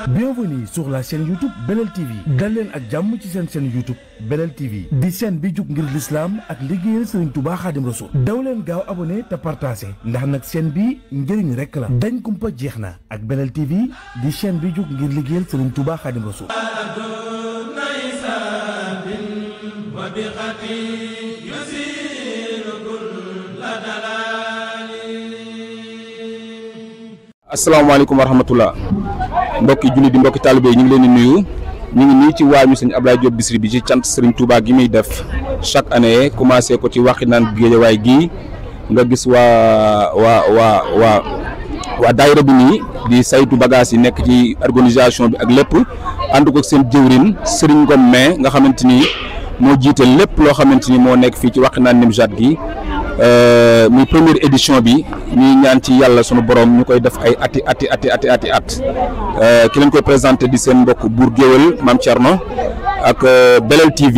Bienvenue sur la chaîne YouTube Belel TV dal leen ak jàmm ci seen chaîne YouTube Belel TV di chaîne bi jug ngir l'islam ak liggéeyal Serigne Touba Khadim Rassoul daw leen gaaw abonné te partagé ndax nag chaîne bi njëriñ rek la dañ kumpa jeex na ak Belel TV di chaîne bi jug ngir liggéeyal Serigne Touba Khadim Rassoul. asalaamaaleykum wa rahmatullah mbokki julli di mbokki taalibe yi ñu ngi leen di nuyu ñu ngi nii ci waañu sëñ Ablaye Diop Bichri bi ci cant Serigne Touba gi muy def chaque année commencé ko ci Wakhinane Guédiawaye gii nga gis waa daayira bi nii di saytu bagage yi nekk ci organisation bi ak lépp ànd ko seen jëwrin Serigne Ngom mais nga xamante ni moo jiite lépp loo xamante ni moo nekk fii ci Wakhinane Nimzatt gi muy première édition bi ñuy ñaan ci yàlla sunu borom ñu koy def ay ati ki leen koy présenté di seen mbokk Bour Guéweul Mame Thierno ak Belel TV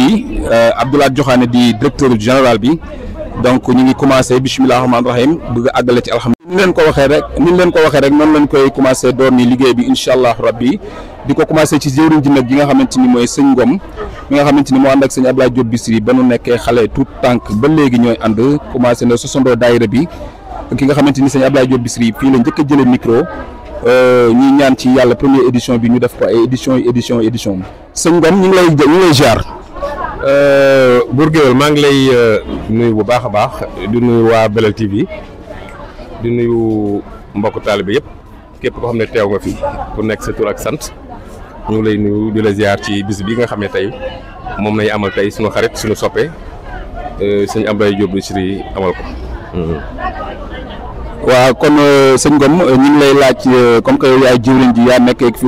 Abdoulaye Diokhane di directeur général bi donc ñu ngi commencé bisimilah rahmaani rahim bëgg a àggale ci alhamdulilah. ni leen ko waxee rek noonu lañ koy commencé door ni liggéey bi incha allah rabbi di ko commencé ci jëwriñ ji nag gi nga xamante ni mooy sëñ Ngom mi nga xamante ni moo ànd ak sëñ Ablaye Diop Bichri ba nu nekkee xale tout tànk ba léegi ñooy ànd commencé na sosandoo daayira bi ki nga xamante ni sëñ Ablaye Diop Bichri fii la njëkk a jëlee micro ñuy ñaan ci yàlla première édition bi ñu def ko ay édition sëñ Ngom ñu ngi lay ziar. Bour Guéweul maa ngi lay nuyu bu baax a baax di nuyu waa Belel TV di nuyu mbokk taalibe yëpp képp koo xam ne teew nga fi ku nekk sa tur ak sant ñu ngi lay nuyu di la ziar ci bis bi nga xam ne tey moom lay amal tey suñu xarit suñu soppe sëñ Ablaye Diop Bichri amal ko. waaw kon sëñ Ngom ñu ngi lay laaj comme que yaay jëwriñ ji yaa nekk fi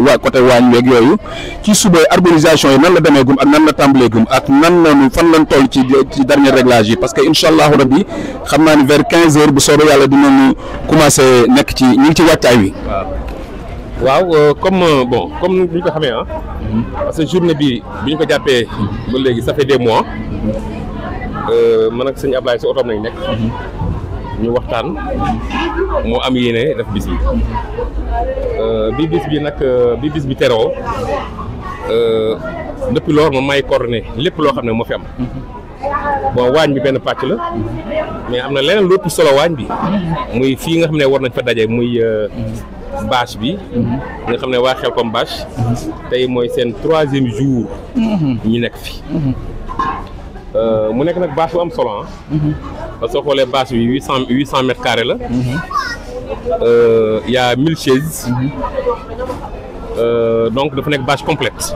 waa côté waañ weeg yooyu ci suba organisation yi nan la demee gum ak nan la tàmbalee gum ak nan noonu fan lañ toll ci dernier réglage yi parce que incha allahu rabbi xam naa ni vers 15 heures bu soobee yàlla dinañu commencé nekk ci ñu ngi ci wàccaay wi. waaw comme ni ñu ko xamee parce que journée bi ñu ko jàppee ba léegi ça fait des mois man ak sëñ Ablaye si otoom nañ nekk. ñu waxtaan moo am yéene def bis bi bi bis bi teroo depuis loolu moom may coordonné lépp loo xam ne moo fi am bon waañ bi benn pàcc la mais am na leneen lu ëpp solo waañ bi muy fii nga xam ne war nañ fa daje muy bâche bi nga xam ne waa Xelcom bâche tey mooy seen 3e jour ñu nekk fi mu nekk nag bâche bu am solo parce que soo xoolee bâche bi 800 mètres carrés la. Y a 1000 chaises. Donc dafa nekk bâche complète.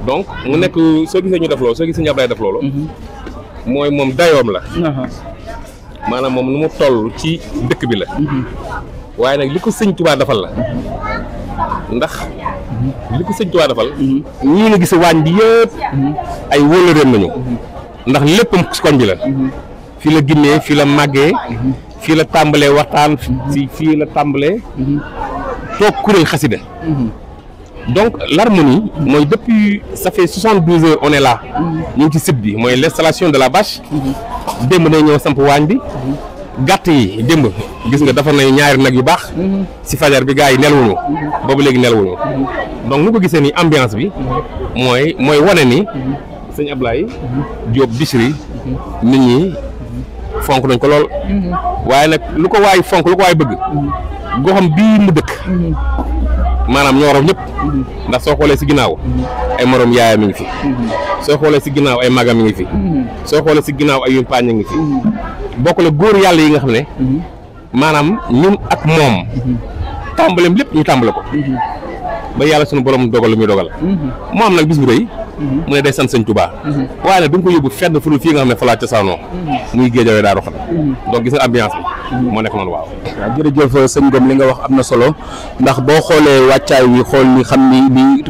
Donc mu nekk soo gisee ñu def loolu soo gisee ñu Ablaye def loolu. mooy moom dayoom la. maanaam moom nu mu toll ci dëkk bi la. waaye nag li ko sëñ Touba defal la. ndax li ko sëñ Touba defal. ñii nga gis waañ bi yëpp. ay wóolóoreem nañu. ndax léppam ci koñ bi la. fii la gimmee fii la màggee fii la tàmbalee waxtaan fii la tàmbalee toog kuréel xasida donc l'harmonie mooy depuis ça fait 72 heures on est là ñu ngi ci site bi mooy l'installation de la bâche démb day ñëw samp waañ bi gàtt yi démb gis nga dafa nay ñaari nag yu baax si fajar bi gars yi nelawuñu boobu léegi nelawuñu donc nu ko gisee ni ambiance bi mooy wane ni sëñ Ablaye Diop Bichri nit ñi fonk nañ ko lool waaye nag lu ko waay fonk lu ko waay bëgg goxam bii mu dëkk maanaam ñoo raw ñëpp ndax soo xoolee si ginnaaw ay morom yaayam mi ngi fi soo xoolee si ginnaaw ay magam mi ngi fi soo xoolee si ginnaaw ay yumpaañ ngi fi bokk la góor yàlla yi nga xam ne maanaam ñun ak moom tàmbaleem lépp ñu tàmbale ko ba yàlla suñu borom dogal lu muy dogal moo am nag bis bu rëy mu ne day sant sëñ Touba waaye nag du nga ko yóbbu fenn fu dul fii nga xam ne fa laa cosaanoo muy Guédiawaye Daaru Xadim donc gis nga ambiance bi moo nekk noonu waaw jërëjëf sëñ Ngom li nga wax am na solo ndax boo xoolee wàccaay wi xool ni xam ni nit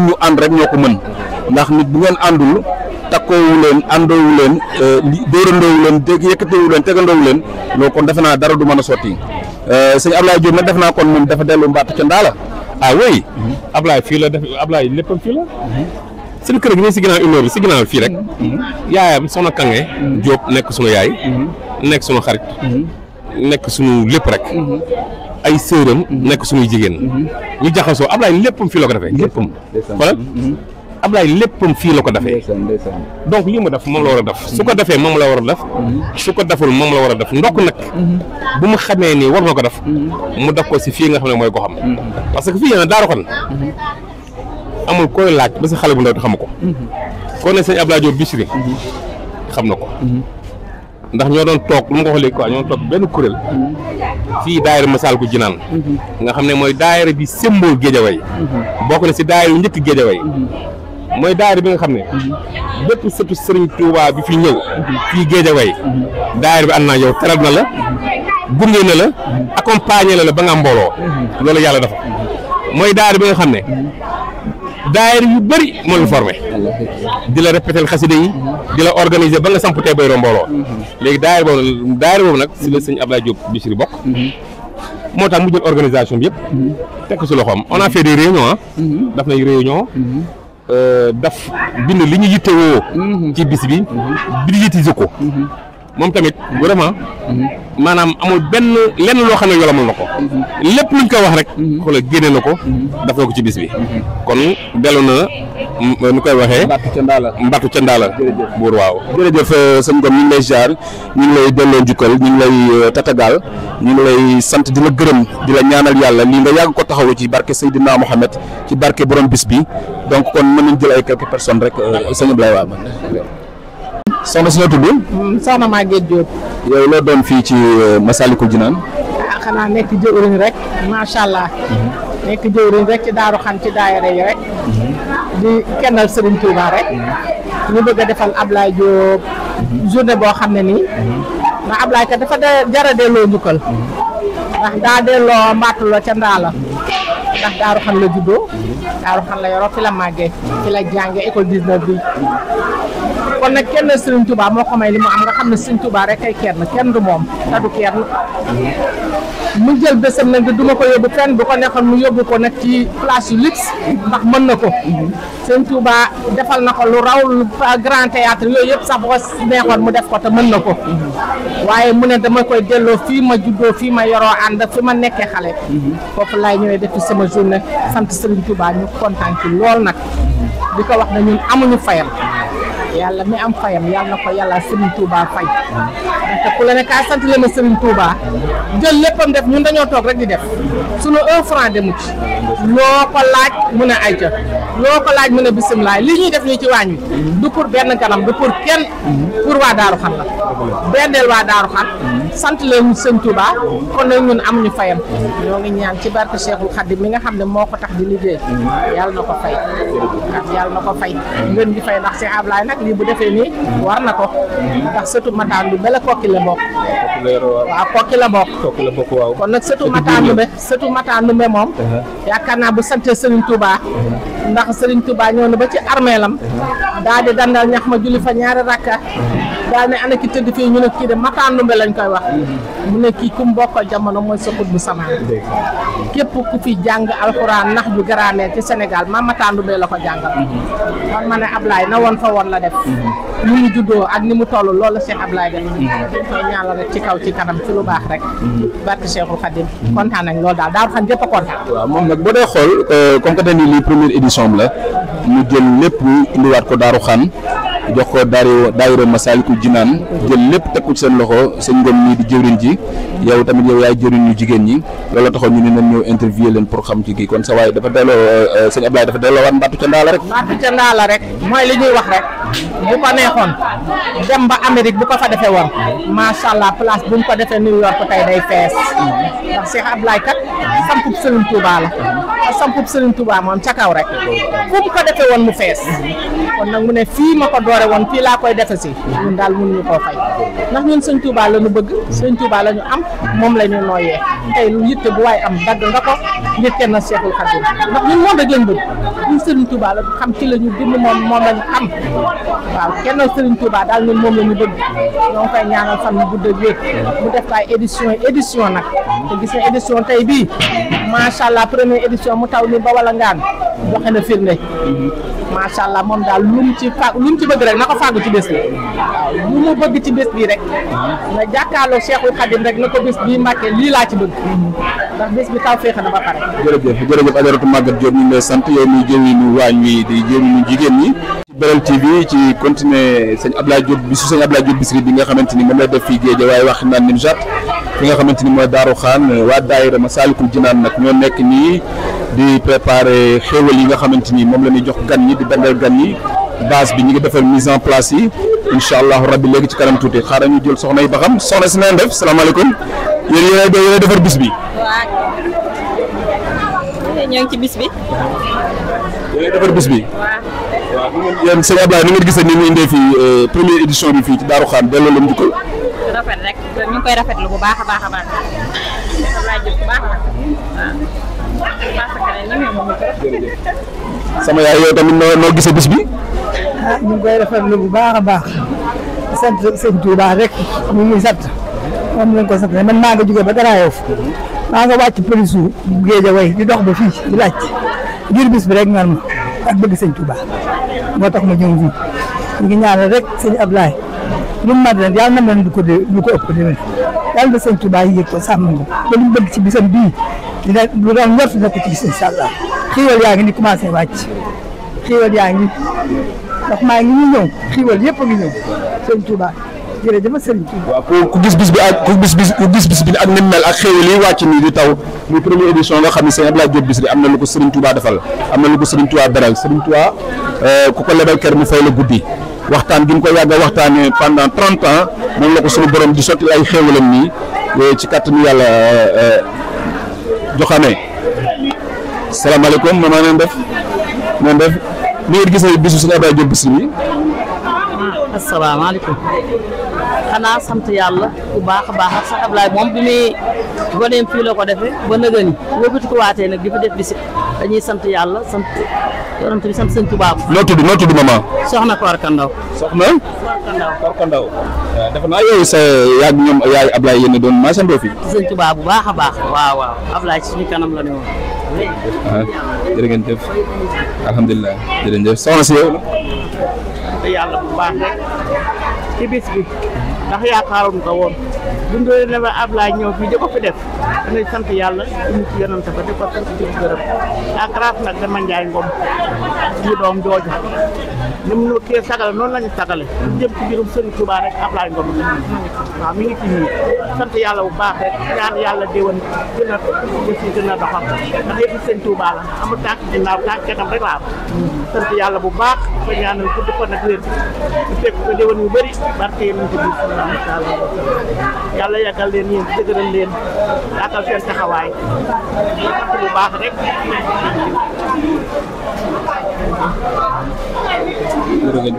ñu ànd rek ñoo ko mën ndax nit bu ngeen àndul takkoowu leen àndoowu leen dóorandoowu leen yëkkatewu leen tegandoowu leen loolu kon defe naa dara du mën a sotti sëñ Ablaye Diop nag def naa kon moom dafa dellu mbatt ca ndaa la oui Ablaye fii la def Ablaye léppam fii la seen kër gi ne si ginnaaw immeuble bi si ginnaaw fii rek yaayam soxna Kange Diop nekk sunu yaay nekk sunu xarit nekk suñu lépp rek ay sëram nekk suñuy jigéen ñu jaxasoo Ablaye léppam fii la ko defee léppam voilà Ablaye léppam fii la ko defee donc lii mu def moom la war a def su ko defee moom la war a def su ko deful moom la war a def ndokk nag bu mu xamee ni war na ko def mu def ko si fii nga xam ne mooy ko xam parce que fii yéen a Daaru Xan amul koy laaj ba si xale bu ndaw te xamu ko kon ne sëñ Abdoulaye Diop Bichri xam na ko ndax ñoo doon toog lu ma ko wax léegi quoi ñoo doon toog benn kuréel fii daayira Masaalikul Jinaan nga xam ne mooy daayira bi symbole Guédiawaye bokk na si daayira yu njëkk Guédiawaye mooy daayira bi nga xam ne bépp sëtu Sëriñ Tuubaa bi fi ñëw fii Guédiawaye daayira bi ànd naa yow teral na la gunge na la accompagner la ba nga am mbooloo loolu yàlla dafa mooy daayira bi nga xam ne daayira yu bëri moo la formé di la répéter xasida yi di la organiser ba nga samp tey bayroo mbooloo léegi daayira boobu nag si la sëñ Abdoulaye Diop Bichri bokk moo tax mu jël organisation bi yëpp teg ko si loxoom on a fait des réunions daf nay réunion daf bind li ñu yittewoo ci bis bi budgétiser ko moom tamit vraiment maanaam amul benn lenn loo xam ne yolamal na ko lépp luñ ko wax rek xoolal génne na ko dafa ko ci bis bi kon dellu na nu koy waxee mbattu ca ndaala buur waaw jërëjëf sëñ Ngom ñu ngi lay ziar ñu ngi lay delloo njukkal ñu ngi lay tatagal ñu ngi lay sant di la gërëm di la ñaanal yàlla lii nga yàgg ko taxawu ci barke Seydina Mohamed ci barke borom bis bi donc kon mën nañ jël ay quelques personnes rek sëñ Ablaye waaw soxna si nga tudd. soxna Maguette Diop. yow loo doon fii ci Masaalikul Jinaan. xanaa nekk jëwriñ rek macha allah. nekk jëwriñ rek ci Daaru Xan ci daayira yi rek. di kennal Serigne Touba rek. ñu bëgg a defal Ablaye Diop. journée boo xam ne nii. ndax Ablaye kat dafa jara delloo njukkal. ndax daa delloo mbattu la ca Ndaala. ndax Daaru Xan la juddoo. Daaru Xan la yoroo fi la màggee. fi la jàngee école 19 bi. kon nag kenn Serigne Touba moo ko may li mu am nga xam ne Serigne Touba rek ay kenn du moom te du kenn mu jël bésam nag du ma ko yóbbu fenn bu ko neexoon mu yóbbu ko nag ci place yu luxe ndax mën na ko Serigne Touba defal na ko lu raw lu grand théâtre yooyu yëpp sax bu ko neexoon mu def ko te mën na ko waaye mu ne dama koy delloo fii ma juddoo fii ma yoroo ànd fi ma nekkee xale foofu laay ñëwee def ci sama journée sant Serigne Touba ñu kontaan ci lool nag di ko wax ne ñun amuñu fayam yàlla mi am fayam yàlla na ko yàlla Serigne Touba fay ndaxte ku la ne kaa sant leen ma Serigne Touba jël léppam def ñun dañoo toog rek di def sunu 1 franc demu ci loo ko laaj mu ne ayca loo ko laaj mu ne bisimilah lii ñuy def nii ci waañ wi du pour benn ganam du pour kenn pour waa Daaru Xan la benneel waa Daaru Xan sant leen Serigne Touba kon nag ñun amuñu fayam ñoo ngi ñaan ci barke Cheikhul Khadim mi nga xam ne moo ko tax di liggéey yàlla na ko fay yàlla na ko fay ngeen di fay ndax Cheikh Ablaye nag lii bu defee nii war na ko ndax sëtu Mataan lu bela kokki la bokk waaw kokki la bokk waaw kon nag sëtu Mataan lu moom yaakaar naa bu sante Serigne Touba ndax Serigne Touba ñëw na ba ci armeelam daal di dandal ñax ma julli fa ñaari rakka daal ne ana ki tëdd fii ñu ne kii de Mataan Lumbe lañ koy wax mu ne kii ku mu bokkal jamono mooy sa xut bu samaan képp ku fi jàng alxuraan nax ju grammaire ci Sénégal ma Mataan Lumbe la ko jàngal man ma ne Ablaye na woon fa woon la def ni mu juddoo ak ni mu toll loolu la Cheikh Ablaye def dañ koy ñaanal rek ci kaw ci kanam ci lu baax rek barke Cheikhul Khadim kontaan nañ loolu daal Daaru Xan jëpp a kontaan. waaw moom nag boo dee xool comme que dañuy lii première édition la ñu jël lépp indiwaat ko Daaru Xan jox ko daayira Masaalikul Jinaan jël lépp teg ko ci seen loxo sëñ Ngom nii di jëwriñ ji yow tamit yow yaay jëwriñ ñu jigéen ñi loolu taxoon ñu ne nañ ñëw interviewer leen pour xam ci kii kon sa waaye dafa delloo sëñ Ablaye dafa delloo waat mbattu ca ndaala rek mooy li ñuy wax rek bu ko neexoon dem ba Amérique bu ko fa defee woon macha allah place bu mu ko defee New York tey day fees ndax Cheikh Ablaye kat sampub Serigne Touba la te sampub Serigne Touba moom ca kaw rek fu mu ko defee woon mu fees kon nag mu ne fii ma ko doore woon fii laa koy defe si ñun daal mënuñu koo fay ndax ñun Serigne Touba la ñu bëgg Serigne Touba la ñu am moom la ñu nooyee tey lu yitte bu waaye am dagg nga ko ngir kenn Cheikhul Khadim ndax ñun moom rek lañ bëgg ñun Serigne Touba la xam ci la ñu dund moom la ñu xam waaw kenn Serigne Touba daal ñun moom la ñu bëgg ñoo ngi koy ñaanal fan mu gudd ak wér mu def ay édition nag te gis nga édition tey bii macha allah première édition mu taw ni ba wala ngaan joxe na firnde macha allah moom daal lu mu ci bëgg rek na ko fàggu ci bés bi waaw lu mu bëgg ci bés bi rek na jàkkaarloo Cheikhul Khadim rek na ko bés bii Mbàkke lii laa ci bëgg ndax bés bi taw féex na ba pare. jërëjëf Adjaratou Maguette Diop ñu ngi lay sant yow mi jëwriñu waañ wi di jëwriñu jigéen ñi ci Belel TV ci continuer sëñ Abdoulaye Diop sëñ Abdoulaye Diop Bichri bi nga xamante ni moom lay def fii géej waaye wax naan Nimjat fi nga xamante ni mooy Daaru Xaan waa daayira Masaalikul Jinaan nag ñoo nekk nii di préparer xéewal yi nga xamante ni moom la ñuy jox gan ñi di bengal gan yi base bi ñu ngi defal mise en place yi incha allahu rabbi léegi ci kanam tuuti xaaral ñu jël soxna yi ba xam soxna si neen def salaamaaleykum yéen yéen defar bis bi. waaw ñoo ngi ci bis bi. yéen defar bis bi. waaw yéen sëñ Ablaye ni ngeen gisee ni mu indee fii première édition bi fii ci Daaru Xaan delloo la njukkal. rafet rek ñu ngi koy rafetlu bu baax a baax a baax. Ablaye Diop bu baax sama yaay yow tamit noo gisee bis bi. ñu ngi koy rafetlu bu baax a baax sant sëñ Touba rek ñu ngi sant moom lañ ko sant man maa nga jógee ba Garaayof maa nga wàcc police bu Guédiawaye di dox ba fii di laaj ngir bis bi rek ñor ma ak bëgg sëñ Touba moo tax ma ñëw fii ñu ngi ñaanal rek sëñ Ablaye lu mu mat ren yàlla na mën du ko ëpp déwén yàlla na sëñ Touba yëg ko sàmm ko ba lu mu bëgg ci bisam bii dina lu doon ñor na ko ci gis incha allah xiiwal yaa ngi ni commencé wàcc xiiwal yaa ngi ndax maa ngi ñëw xiiwal yëpp a ngi ñëw sëñ Touba jërëjëf sëñ Touba. waaw ku gis bis bi ak ku gis bis bi ak ni mel ak xéwal yi wàcc nii di taw muy première édition nga xam ne sëñ Abdoulaye Diop Bichri am na lu ko Serigne Touba defal am na lu ko Serigne Touba beral Serigne Touba ku ko lebal kër mu fay la guddi waxtaan gi mu ko yàgg a waxtaanee pendant 30 ans moom la ko suñu borom di sotti ay xéwalam nii ci kàttanu yàlla joxane salaamaaleykum maman neen def ni ngeen gisee bisu sëñ Abdoulaye Diop Bichri bi. asalaamaaleykum xanaa sant yàlla bu baax a baax ak sax Ablaye moom bi muy goneem fii la ko defee ba nëgëni wóobati ko waatee nag di fa def bisi dañuy sant yàlla sant yonent bi sant sëñ Tuubaa. noo tudd maman. soxna Korka Ndaw. soxna Korka Ndaw. waaw defe naa yow sa yaag ñoom yaay Ablaye yéen a doon maasandoo fi. sëñ Tuubaa bu baax a baax. waaw Ablaye ci suñu kanam la ne woon. jërë ngeen jëf alhamdulilah jërëjëf soxna si yow la. te yàlla bu baax rek ci bis bi ndax yaakaaroon ko woon dundee ne ba Ablaye ñëw fii di ko fi def dañuy sant yàlla ñu ci yonante ba di ko sant ci gërëm ak raaf nag dama njaay ngom ñu doom jooju ni mu kii sagale noonu la ñu sagale ñu jëm ci biirum Sëriñ Tuubaa rek Ablaye Ngom waaw mi ngi ci nii sant yàlla bu baax rek ñaan yàlla déwén gën a gis ñu gën a doxal ndax yëpp Sëriñ Tuubaa la amul tànk ginnaaw tànk kanam rek laa sant yàlla bu baax ko ñaanal gudd fan ak wér ñu fekk ko déwén yu bëri barke yi nañ ci biir insha Allah yàlla yàggal leen yéen dëgëral leen yàggal seen taxawaay sant bu baax rek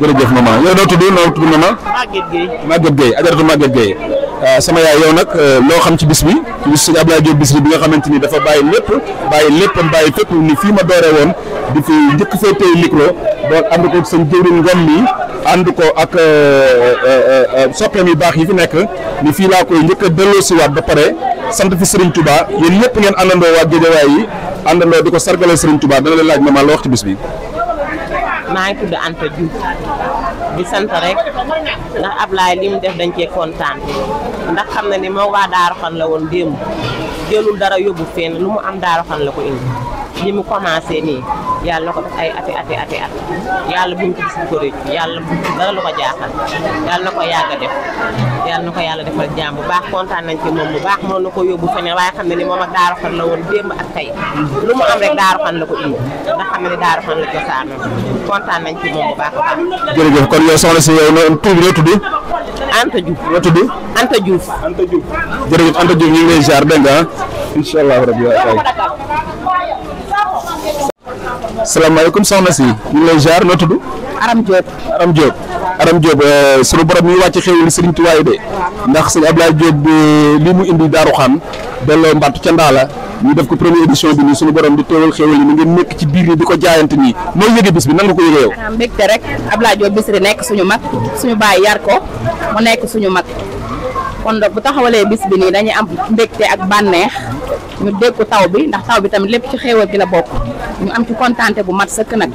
jërëjëf maman yow noo tudd maman. Maguette Gueye Adjaratou Maguette Gueye sama yaay yow nag loo xam ci bis bi ci bis sëñ Abdoulaye Diop Bichri bi nga xamante ni dafa bàyyi léppam bàyyi fépp ni fii ma dooree woon di fi njëkk fee tey micro doon ànd ko sëñ jëwriñ Ngom mi ànd ko ak soppeem yu baax yi fi nekk ni fii laa koy njëkk a delloosiwaat ba pare sant fi Serigne Touba yéen ñëpp ngeen àndandoo waa Guédiawaye yi àndandoo di ko sargalal Serigne Touba dana leen laaj maman loo wax ci bis bi. maa ngi tudd Anta Diouf di sant rek ndax Ablaye li mu def dañ cee kontaan ndax xam na ni moo waa Daaru Xan la woon démb jëlul dara yóbbu fenn lu mu am Daaru Xan la ko indi li mu commencé nii yàlla na ko def ay ati at yàlla bu mu ci gis ko rëcc yàlla bu ci dara lu ko jaaxal yàlla na ko yàgg a def yàlla na ko yàlla defal jàmm bu baax kontaan nañ ci moom bu baax mën na ko yóbbu feneen waaye xam ne ni moom ak Daaru Xan la woon démb ak tey lu mu am rek Daaru Xan la ko indi ndax xam ne ni Daaru Xan la cosaanoo kontaan nañ ci moom bu baax a baax. jërëjëf kon yow soxna si yow noo tudd. Anta Diouf noo tudd. Anta Diouf. jërëjëf Anta Diouf ñu ngi lay ziar dégg nga incha allah rabbi salaamaaleykum soxna si ñu ngi lay ziar noo tudd. Aram Diop sunu borom mi wàcc xéwal Serigne Touba yi de ndax sëñ Abdoulaye Diop li mu indi Daaru Xaan delloo mbattu ca Ndaala ñu def ko première édition bi nii sunu borom di teewal xéwal yi ni ngeen nekk ci biir ni di ko jaayante nii mooy yëge bis bi nan nga ko yëgee yow. mbégte rek Abdoulaye Diop Bichri nekk suñu mag suñu baay yar ko mu nekk suñu mag kon nag bu taxawalee bis bi nii dañuy am mbégte ak bànneex ñu dégg ko taw bi ndax taw bi tamit lépp ci xéewal gi la bokk ñu am ci kontaante bu mat sëkk nag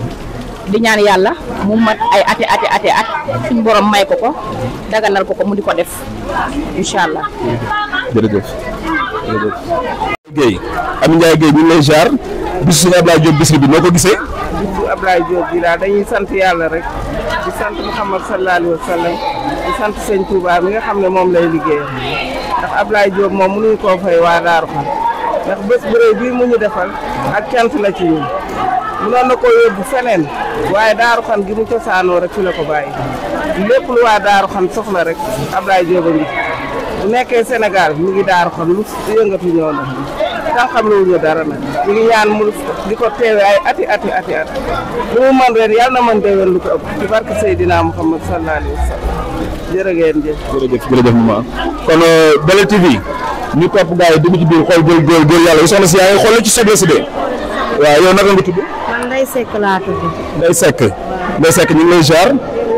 di ñaan yàlla mu mat ay ati at suñu borom may ko daganal ko mu di ko def incha allah. jërëjëf jërëjëf. Guèye Amy Ndiaye Guèye ñu ngi lay jaar bisu suñu Ablaye Diop Bichri bi noo ko gisee. bisu Ablaye Diop bi daal dañuy sant yàlla rek di sant Muhammad sallallahu alayhi wa sallam di sant sëñ Touba mi nga xam ne moom lay liggéeyal ndax Ablaye Diop moom mënuñu koo fay waa Daaru Xan ndax bés bu rëy bii mu ñu defal ak cant la ci ñun mënoon na koo yóbbu feneen waaye Daaru Xan gi mu cosaanoo rek fi la ko bàyyi lépp lu waa Daaru Xan soxla rek Ablaye Diop a ngi bu nekkee Sénégal mu ngi Daaru Xan lu yëngatu ñëw na tax xam lu ñu dara nag ñu ngi ñaan mu di ko teewe ay ati lu mu mën ren yàlla na mën déwén lu ko ëpp ci barke Seydina Muhammad sallallahu alayhi wa sallam jërë ngeen jëf. jërëjëf maman kon Belel TV ñu topp gars yi dugg ci biir xool góor yàlla yi soxna si yaa ngi xool ci soble si de waaw yow naka nga tudd. man Ndeye Seck laa tudd. Ndeye Seck ñu ngi lay jaar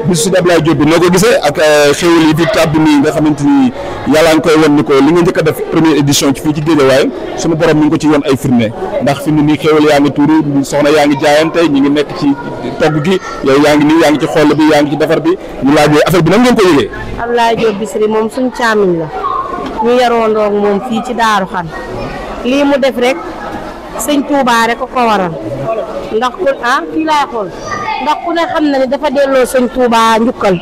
bisu suñu Ablaye Diop bi noo ko gisee ak xéwal yi di tàbb nii nga xamante ni yàlla nga koy won ni ko li nga njëkk a def première édition ci fii ci Guédiawaye suñu borom mi ngi ko ci won ay firnde ndax fi mu nii xéwal yaa ngi tuuru soxna yaa ngi jaayante ñi ngi nekk ci togg gi yow yaa ngi ci xool bi yaa ngi ci defar bi ñu laajee affaire bi nan ngeen ko yëgee. Ablaye Diop Bichri moom suñ caamiñ la ñu yaroondoog moom fii ci Daaru Xan lii mu def rek sëñ Touba rek ko waral ndax fii laay xool ndax ku ne xam na ni dafa delloo sëñ Touba njukkal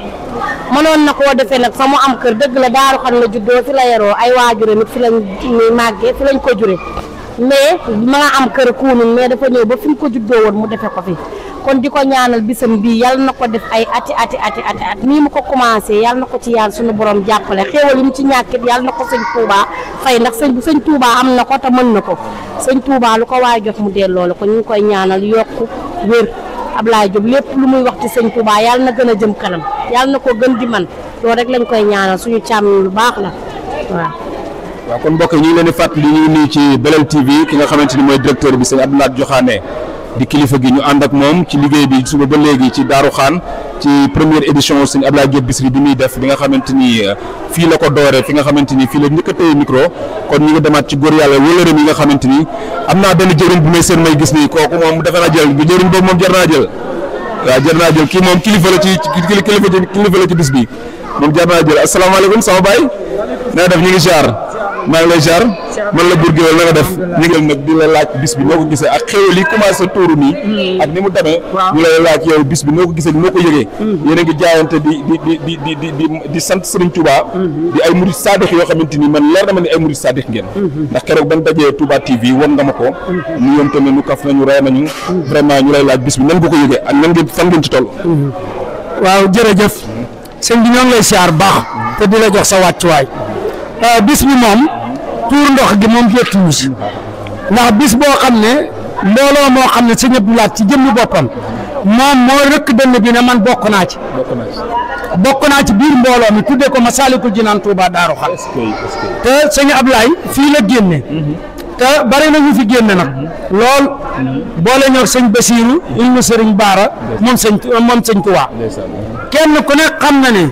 mënoon na koo defee nag fa mu am kër dëgg la Daaru Xan la juddoo fi la yaroo ay waajuram it fi lañ màggee fi lañ ko jure mais ma nga am kër kuunun mais dafa ñëw ba fi mu ko juddoo woon mu defee ko fi kon di ko ñaanal bisam bii yàlla na ko def ay ati at nii mu ko commencé yàlla na ko ci yàlla suñu borom jàppale xéewal yi mu ci ñàkkit yàlla na ko sëñ Touba fay ndax sëñ Touba am na ko te mën na ko sëñ Touba lu ko waay jox mu delloo la ko ñu ngi koy ñaanal yokku wér Ablaye Diop lépp lu muy wax ci sëñ Touba yàlla na gën a jëm kanam yàlla na ko gën di man loolu rek lañ koy ñaanal suñu càmm lu baax la waaw kon mbokk yi ñu ngi leen di fàttali ñu ngi nii ci Belel TV ki nga xamante ni mooy directeur bi sëñ Abdoulaye Diokhané di kilifa gi ñu ànd ak moom ci liggéey bi suba ba léegi ci Daaru Xaan ci première édition sëñ Ablaye Diop Bichri bi muy def bi nga xamante ni fii la ko dooree fi nga xamante ni fii la njëkk a téye micro kon ñu ngi demaat ci góor yàlla wëlëreem yi nga xamante ni am naa benn jëriñ bu may seen may gis nii kooku moom defe naa jël bu jëriñ boobu moom jar naa jël waaw jar naa jël kii moom kilifa la ci bis bi moom jar naa jël asalaamaaleykum sama baay na def ñu ngi ziar maa ngi lay ziar man la Bour Gueweul na nga def ñu ngi nag di la laaj bis bi noo ko gisee ak xéwal yi commencé tuuru nii ak ni mu demee ñu lay laaj yow bis bi noo ko gisee noo ko yëgee yéen a ngi jaayante di sant Serigne Touba di ay murid sadix yoo xamante ni man leer na ma ni ay murid sadix ngeen ndax keroog ban dajee Touba TV won nga ma ko ñu yoon tamit nu kaf nañu rey nañu vraiment ñu lay laaj bis bi nan nga ko yëgee ak nan ngeen fan ngeen ci toll waaw jërëjëf sëñ bi ñoo ngi lay siyaar baax te di la jox sa wàccuwaay bis bi moom tuur ndox gi moom yëttuñu si ndax bis boo xam ne mbooloo moo xam ne sëñ Abdou Lahad ci jëmmi boppam moom moo rëkk dënn bi ne man bokk naa ci biir mbooloo mi tuddee ko Masaalikul Jinaan Touba Daaru Xan te sëñ Ablaye fii la génne te bari na ñu fi génne nag lool boole ñoo sëñ Basiiru ilmu sëriñ Baara moom sëñ Touba kenn ku ne xam na ne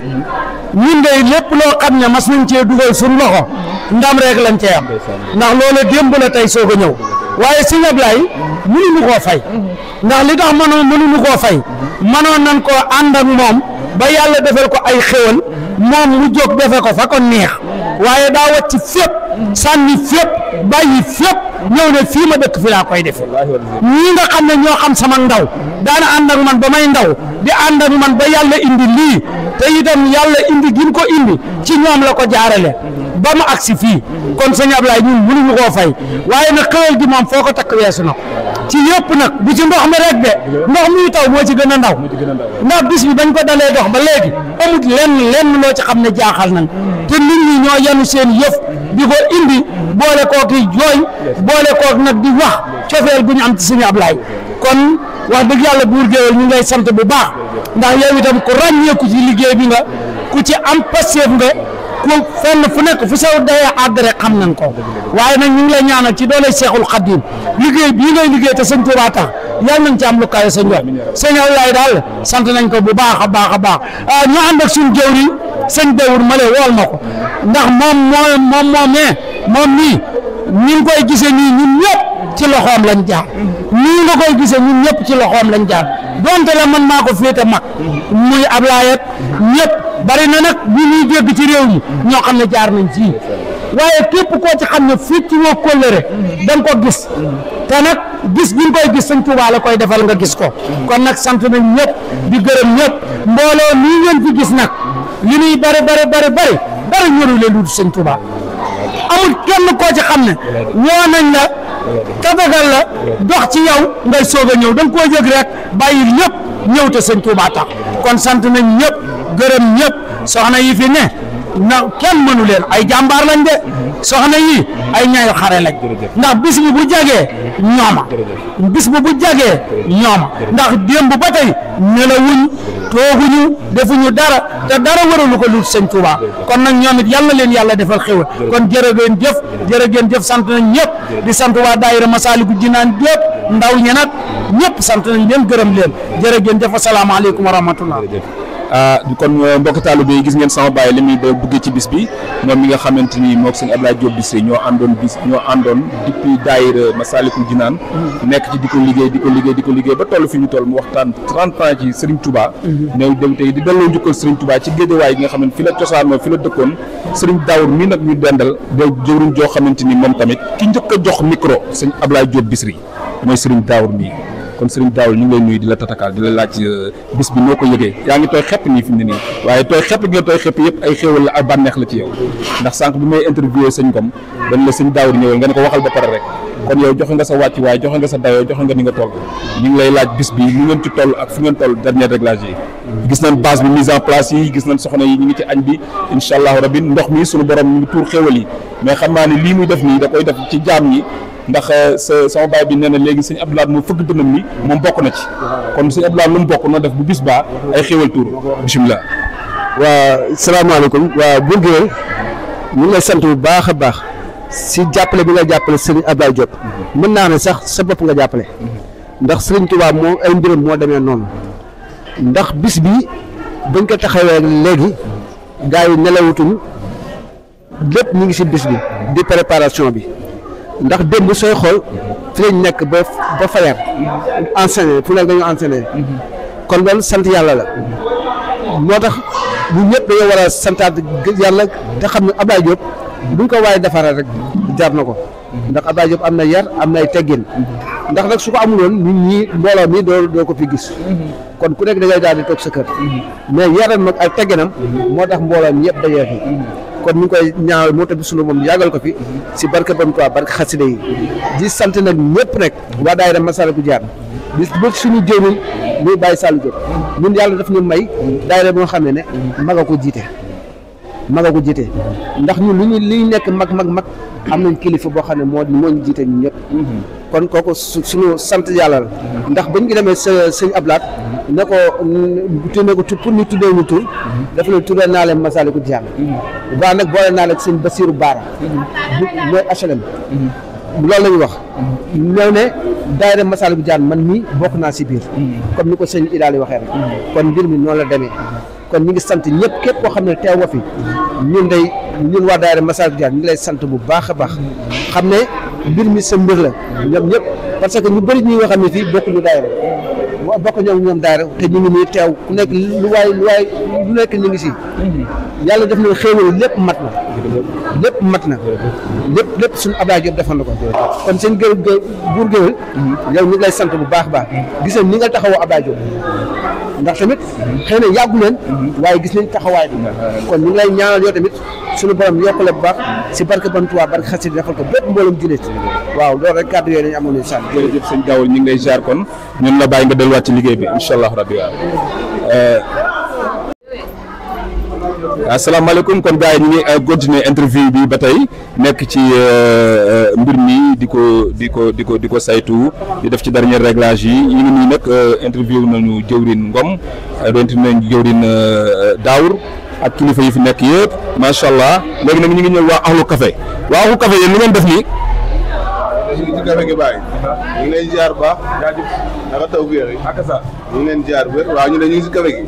ñun de lépp loo xam ne mas nañ cee dugal suñu loxo ndam rek lañ cee am ndax loolu démb la tey soog a ñëw waaye sëñ Ablaye mënuñu koo fay ndax li tax mënuñu koo fay mënoon nañ koo ànd ak moom ba yàlla defal ko ay xéwal moom mu jóg defe ko fa ko neex waaye daa wàcc fépp sànni fépp bàyyi fépp ñëw ne fii ma dëkk fi laa koy defe ñii nga xam ne ñoo xam sama ndaw daana ànd ak man ba may ndaw di ànd ak man ba yàlla indi lii te itam yàlla indi gin ko indi ci ñoom la ko jaarale ba mu agsi fii kon sëñ Ablaye ñun mënuñu koo fay waaye nag xëwal gi moom foo ko takk weesu na ko ci yëpp nag bu ci ndox mi rek de ndox muy taw moo ci gën a ndaw ndax bis bi bañ ko dalee dox ba léegi amut lenn loo ci xam ne jaaxal nañ te nit ñi ñoo yanu seen yëf di ko indi boole kook yi jooy boole kook nag di wax cofeel gu ñu am ci sëñ Ablaye kon wax dëgg yàlla Bour Gueweul ñu ngay sant bu baax ndax yow itam ku ràññeeku ci liggéey bi nga ku ci am passeef nga ku fenn fu nekk fu saw daya àgg rek xam nañ ko waaye nag ñu ngi lay ñaanal ci doole Seexul Xadiim liggéey bii ngay liggéey te sëñ Tuubaa tax yàlla nañ ci am lu kawe sa njort sëñ Ablaye daal sant nañ ko bu baax a baax a baax ñu ànd ak suñu jëwriñ sëñ Dawur Male wool ma ko ndax moom nii ñu ngi koy gisee nii ñun ñëpp ci loxoom lañ jaar nii nga koy gisee ñun ñëpp ci loxoom lañ jaar donte la man maa ko féete mag muy Ablaye ñëpp bari na nag bu ñuy dégg ci réew mi ñoo xam ne jaar nañ ci waaye képp koo ci xam ne fii ci woo kóllëre da nga ko gis te nag gis gi nga koy gis sëñ Tuubaa la koy defal nga gis ko kon nag sant nañ ñëpp di gërëm ñëpp mbooloo nii ngeen fi gis nag li ñuy bari ñëru leen dul sëñ Tuubaa amul kenn koo ci xam ne woo nañ la tatagal la dox ci yow ngay soog a ñëw da nga koo yëg rek bàyyi ñëpp ñëw te sëñ Tuubaa tax kon sant nañ ñëpp gërëm ñëpp soxna yi fi ne na kenn mënu leen ay jàmbaar lañ de soxna yi ay ñaay xare lañ ndax bis bi bu jagee ñooma bis bi bu jagee ñooma ndax démb ba tey nelawuñ tooguñu defuñu dara te dara waralu ko lu sëñ Tuubaa kon nag ñoom it yàlla leen yàlla defal xéwal kon jërë ngeen jëf sant nañ ñëpp di sant waa daayira Masaalikul Jinaan yëpp ndaw ñi nag ñëpp sant nañ leen gërëm leen jërë ngeen jëf asalaamaaleykum wa rahmatullah kon mbokk taalibe yi gis ngeen sama baay li muy bëgg ci bis bi moom mi nga xamante ni moog sëñ Ablaye Diop Bichri ñoo àndoon depuis daayira Masaalikul Jinaan nekk ci di ko liggéey ba toll fi ñu toll mu waxtaan 30 ans ci Serigne Touba ñëw dem tey di delloo njukkal Serigne Touba ci géejawaay gi nga xam ne fi la cosaanoo fi la dëkkoon Serigne Daawur mii nag ñu dendal de jëwriñ joo xamante ni moom tamit ki njëkk a jox micro sëñ Ablaye Diop Bichri mooy Serigne Daawur mii kon Serigne Daawul ñu ngi lay nuyu di la tatakaal di la laaj bis bi noo ko yëgee yaa ngi tooy xepp nii fi mu ne nii waaye tooy xepp gi nga tooy xepp yëpp ay xéewal la ak bànneex la ci yow ndax sànq bi may interviewé sëñ Ngom dañ la sëñ Daawul ñëwal nga ne ko waxal ba pare rek kon yow joxe nga sa wàcc waaye joxe nga sa dayoo joxe nga ni nga toll ñu ngi lay laaj bis bi ñu ngeen ci toll ak fu ngeen toll dernier réglage yi gis nañ base bi mise en place yi gis nañ soxna yi ñu ngi ci añ bi incha allahu rabbi ndox mi suñu borom ñu ngi tuur xéewal yi mais xam naa ni lii muy def nii da koy def ci jaam ñi ndax sama baay bi nee na léegi sëñ Abdoulaye moo fëgg dënam ni moom bokk na ci kon sëñ Abdoulaye lu mu bokk na def bu bis baa ay xéwal tuur bisimilah. waa salaamaaleykum waa Bour Gueweul ñu ngi lay sant bu baax a baax si jàppale bi nga jàppale sëriñ Ablaye Diop mën naa ne sax sa bopp nga jàppale ndax sëriñ Touba moo ay mbiram moo demee noonu ndax bis bi bañ ko taxawee léegi gars yi nelawutuñ lépp ñu ngi si bis bi di préparation bi. ndax démb sooy xool fi lañ nekk ba fajar enseigné fu nekk dañu enseigné kon loolu sant yàlla la moo tax ñun ñëpp dañoo war a santaat yàlla te xam ne Ablaye Diop buñ ko waaye defaral rek jar na ko ndax Ablaye Diop am na yar am na ay teggin ndax nag su ko amuloon ñun ñii mbooloo mi doo ko fi gis kon ku nekk da ngay daal di toog sa kër mais yaram nag ay tegginam moo tax mbooloo mi yëpp dajee fi kon ñu ngi koy ñaawal moo tax sunu moom yàggal ko fi si barke Bam Tuubaa barke xasida yi di sant nag ñëpp nag waa daayira Masaalikul Jinaan di ba suñu jëwriñ muy Baye Sall Diop ñun yàlla daf ñu may daayira boo xam ne maga ko jiite ndax ñun li ñu nekk mag am nañ kilifa boo xam ne moo ñu jiite ñun ñëpp kon kooku suñu sant yàlla la ndax bañ ngi demee sëñ Ablaat ne ko pour ñu tuddee ñu tur dafa ne tuddee naa leen Masaalikul Jinaan waa nag boole naa leen sëñ Basiiru Baara mooy HLM loolu la ñu wax ñëw ne daayira Masaalikul Jinaan man mii bokk naa si biir comme ni ko sëñ Idaali waxee rek kon mbir mi noonu la demee kon ñu ngi sant ñëpp képp koo xam ne teew nga fi ñun waa daayira Masaalikul Jinaan ñu ngi lay sant bu baax a baax xam ne mbir mi sa mbir la ñoom ñëpp parce que ñu bëri ñi nga xam ne fii bokkuñu daayira bokk ñoom daayira te ñu ngi nii teew ku nekk lu nekk ñu ngi si yàlla def na xéewal lépp mat na lépp suñu Ablaye Diop defal na ko kon seen Bour Gueweul yow ñu ngi lay sant bu baax a baax gis nañ ni nga taxawoo Ablaye Diop ndax tamit xëy na yàggu leen waaye gis nañ taxawaay bi kon ñu ngi lay ñaanal yow tamit suñu borom yokkale bu baax si barke Bam Tuubaa barke xasida defal ko bépp mboolum jullit waaw loolu rek kàddu yooyu lañu amoon incha allah. jërëjëf sëñ Daawul ñu ngi lay ziar kon ñun la bàyyi nga delluwaat ci liggéey bi incha allah rabbi waaw. asalaamaaleykum kon gars yi ñu ngi continuer interview bi ba tey nekk ci mbir mi di ko saytu di def ci dernier réglage yi ñu ngi nii nag interview nañu jëwrin Ngom interview nañu jëwrin Daawur ak kilifa yi fi nekk yëpp macha allah léegi nag ñu ngi ñëw waa Ahlu Café yéen lu ngeen def nii. ñu ngi ci café gi bàyyi. ñu ngi lay ziar baax. jaajëf naka taw bi ak sa ñu ngi leen jaar wér waaw ñu ne ñu ngi si café gi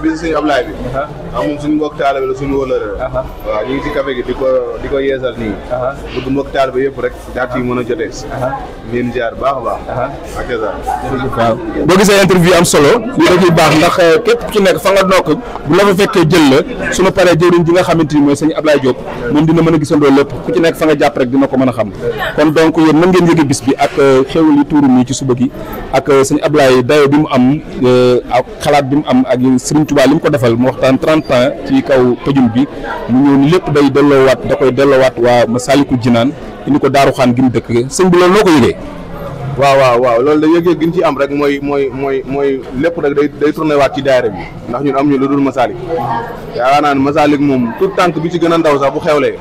bisu suñu Ablaye bi waaw moom suñu mbokk taalibe la suñu wóolare waaw ñu ngi si café gi di ko yeesal nii bëgg mbokk taalibe yëpp rek daat yi mën a jotee ñu leen jaar baax a baax ak waaw boo gisee interview am solo lii da ciy baax ndax képp ku ci nekk fa nga nokk bu la fa fekkee jël la suñu paree jëwriñ ji nga xamante ni mooy sëñ Ablaye Diop moom dina mën a gisandoo lépp ku ci nekk fa nga jàpp rek dina ko mën a xam kon donc yéen nan ngeen yëge bis bi ak xéwal yi tuuru nii ci suba gi ak sëñ Ablaye dayo bi mu am ak xalaat bi mu am ak Serigne Touba li mu ko defal mu waxtaan 30 ans ci kaw pëjum bi mu ñëw ni lépp day delloowaat da koy delloowaat waa Massalikul Jinaan indi ko Daaru Xaan gi mu dëkk sëñ bi loolu noo ko yëgee waaw loolu da yëg-yëg gi ñu ci am rek mooy lépp rek day tourné waat ci daayira bi ndax ñun am ñu lu dul Masalik yaakaar naa ne Masalik moom tout tànk bi ci gën a ndaw sax bu xewlee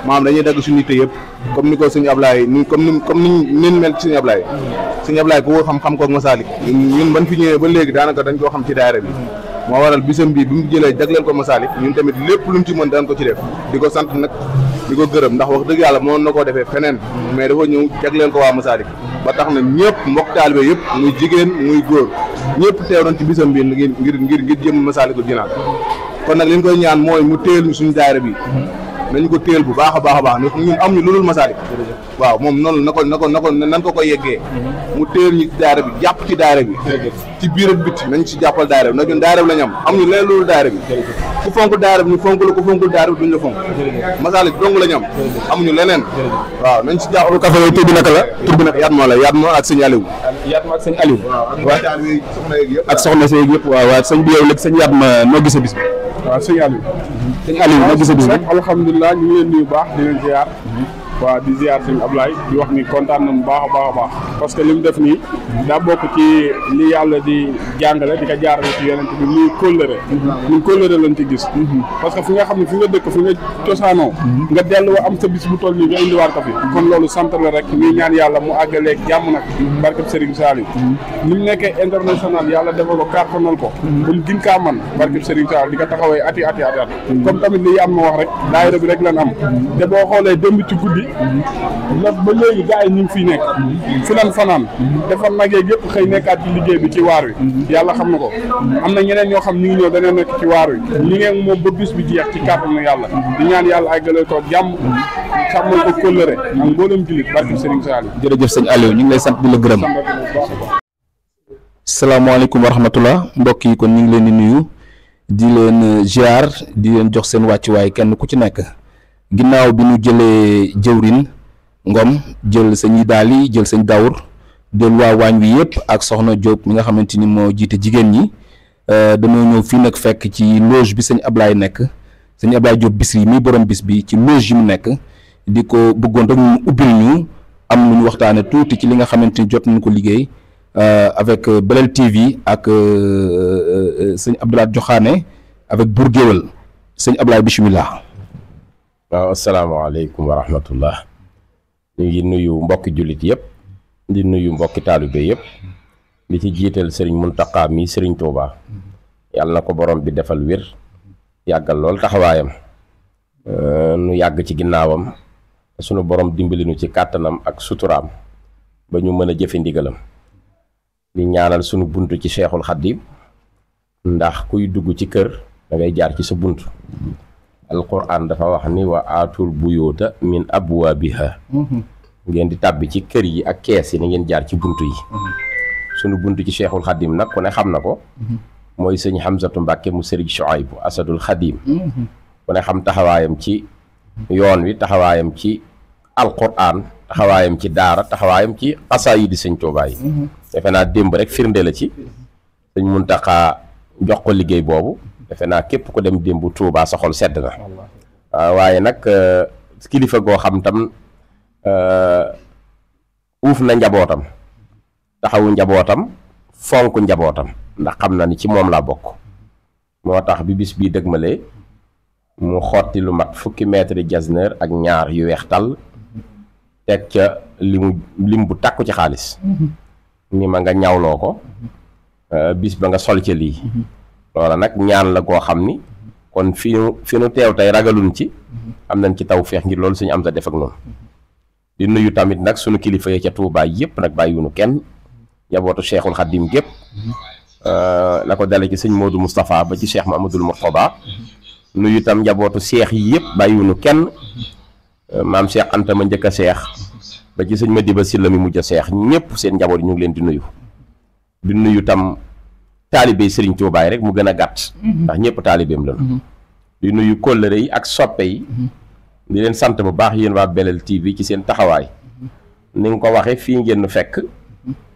maanaam dañuy dagg suñu yitte yëpp comme ni ko sëñ Ablaye comme ni mel ci sëñ Ablaye ku ko xam koog Masalik ñun ban fi ñëwee ba léegi daanaka dañ koo xam ci daayira bi moo waral bisam bi mu jëlee jagleel ko Masalik ñun tamit lépp lu mu ci mën daan ko ci def di ko sant nag di ko gërëm ndax wax dëgg yàlla mënoon na koo defee feneen mais dafa ñëw jagleel ko waa Masalik ba tax na ñëpp mbokk taalibe yëpp muy jigéen muy góor ñëpp teew nañ ci bisam bi ngir jëm Massalikul Jinaan kon nag li ñu koy ñaan mooy mu téel ñu suñu daayira bi nañu ko téel bu baax a baax a baax ñun am ñu lu dul Masalik waaw moom noonu nan ko koy yeggee mu téel ñu daayira bi jàpp ci daayira bi ci biir ak biti nañ ci jàppal daayira bi nag ñun daayira bi lañ am ñu leneen lu dul daayira bi ku fonk daayira bi ñu fonk la ku fonkul daayira bi duñ la fonk Masalik dong lañ am amuñu leneen waaw nañ ci jàppal café yooyu tur bi naka la tur bi nag Yatma ak sëñ Aliou ak sëñ Aliou ak soxna si yëpp waaw sëñ bi yow léegi sëñ Yatma noo gisee bis bi waaw sëñ Aliou sëñ Aliou noo gisee bis bi alhamdulilah ñu ngi leen nuyu baax di leen ziar waaw di ziar sëñ Ablaye di wax ni kontaan nañu baax a baax parce que li mu def nii daa bokk ci li yàlla di jàngale di ko jaarale ci yonent bi muy kóllëre ñun kóllëre lañ ci gis parce que fi nga xam ne fi nga dëkk fi nga cosaanoo nga dellu am sa bis bu toll nii nga indiwaat ko fi kon loolu sant la rek ñuy ñaan yàlla mu àggaleeg jàmm nag barkeb Serigne Saliou ni mu nekkee international yàlla defal ko cartonal ko ba mu gën kaa man barkeb Serigne Saliou di ko taxawee ati comme tamit li am na wax rek daayira bi rek lan am te boo xoolee démb ci guddi la ba léegi gars yi ñu ngi fiy nekk fi lan fanaan defar nag yeeg yëpp xëy nekkaat ci liggéey bi ci waar wi yàlla xam na ko am na ñeneen ñoo xam ñu ngi ñëw dañoo nekk ci waar wi li ngeen moom ba bis bi jeex ci kàttan na yàlla di ñaan yàlla ay gëlal ko jàmm sàmmal ko kóllëre ak mboolem jullit barke Serigne Saliou jërëjëf sëñ Aliou ñu ngi lay sant di la gërëm salaamaaleykum wa rahmatullah mbokk yi kon ñu ngi leen di nuyu di leen ziar di leen jox seen wàccuwaay kenn ku ci nekk ginnaaw bi ñu jëlee jëwrin Ngom jël sëñ Idaali jël sëñ Daour jël waa waañ wi yëpp ak soxna Diop mi nga xamante ni moo jiite jigéen ñi dañoo ñëw fii nag fekk ci loge bi sëñ Ablaye nekk sëñ Ablaye Diop Bichri mi borom bis bi ci loge yi mu nekk di ko bëggoon rek mu ubbil ñu am lu ñu waxtaane tuuti ci li nga xamante ni jot nañu ko liggéey avec Belel TV ak sëñ Abdoulaye Joxaane avec Bour Guéweul sëñ Ablaye bismillah. waaw asalaamaaleykum wa rahmatullah ñu ngi nuyu mbokki jullit yëpp di nuyu mbokki taalibe yëpp di ci jiital sëriñ Muntaqa mi sëriñ Touba yàlla na ko borom bi defal wér yàggal lool taxawaayam nu yàgg ci ginnaawam sunu borom dimbali nu ci kàttanam ak suturaam ba ñu mën a jëfe ndigalam di ñaanal sunu bunt ci Cheikhul Khadim ndax kuy dugg ci kër da ngay jaar ci sa bunt alquran dafa wax ni wa aatul buyuuta min abwaabiha ngeen di tàbbi ci kër yi ak kees yi na ngeen jaar ci bunt yi sunu bunt ci Cheikhul Khadim nag ku ne xam na ko mooy sëñ Hamzatu Mbàkke mu sëriñ Shuaybu Asadul Khadim ku ne xam taxawaayam ci yoon wi taxawaayam ci alquran taxawaayam ci daara taxawaayam ci xasaayidi sëñ Tuubaa yi defe naa démb rek firnde la ci sëñ Muntaxa jox ko liggéey boobu defe naa képp ko dem démb Tuubaa sa xol sedd na waaye nag kilifa goo xam tam uuf na njabootam taxawu njabootam fonk njabootam ndax xam na ni ci moom laa bokk moo tax bi bis bii dëgmalee mu xotti lu mat fukki mètre jasner ak ñaar yu weex tàll teg ca lim bu takku ci xaalis ni ma nga ñawloo ko bis ba nga sol ca lii loola nag ñaan la koo xam ni kon fi nu teew tey ragalun ci am nañ ci taw feex ngir loolu suñu am sa def ak noonu di nuyu tamit nag sunu kilifa yi ca Tuubaa yëpp nag bàyyiwunu kenn njabootu Cheikhul Khadim gépp la ko dale ci sëñ Modou Moustapha ba ci Cheikh Mamadou Mourtada nuyu itam njabootu seex yi yëpp bàyyiwunu kenn maam Cheikh Anta ma njëkk a seex ba ci sëñ Madiba Sylla mi mujj a seex ñëpp seen njaboot yi ñu ngi leen di nuyu tam taalibe Serigne Touba rek mu gën a gàtt ndax ñëpp taalibeem lañu di nuyu kóllëre yi ak soppe yi di leen sant bu baax yéen waa Belel TV ci seen taxawaay ni nga ko waxee fii ngeen nu fekk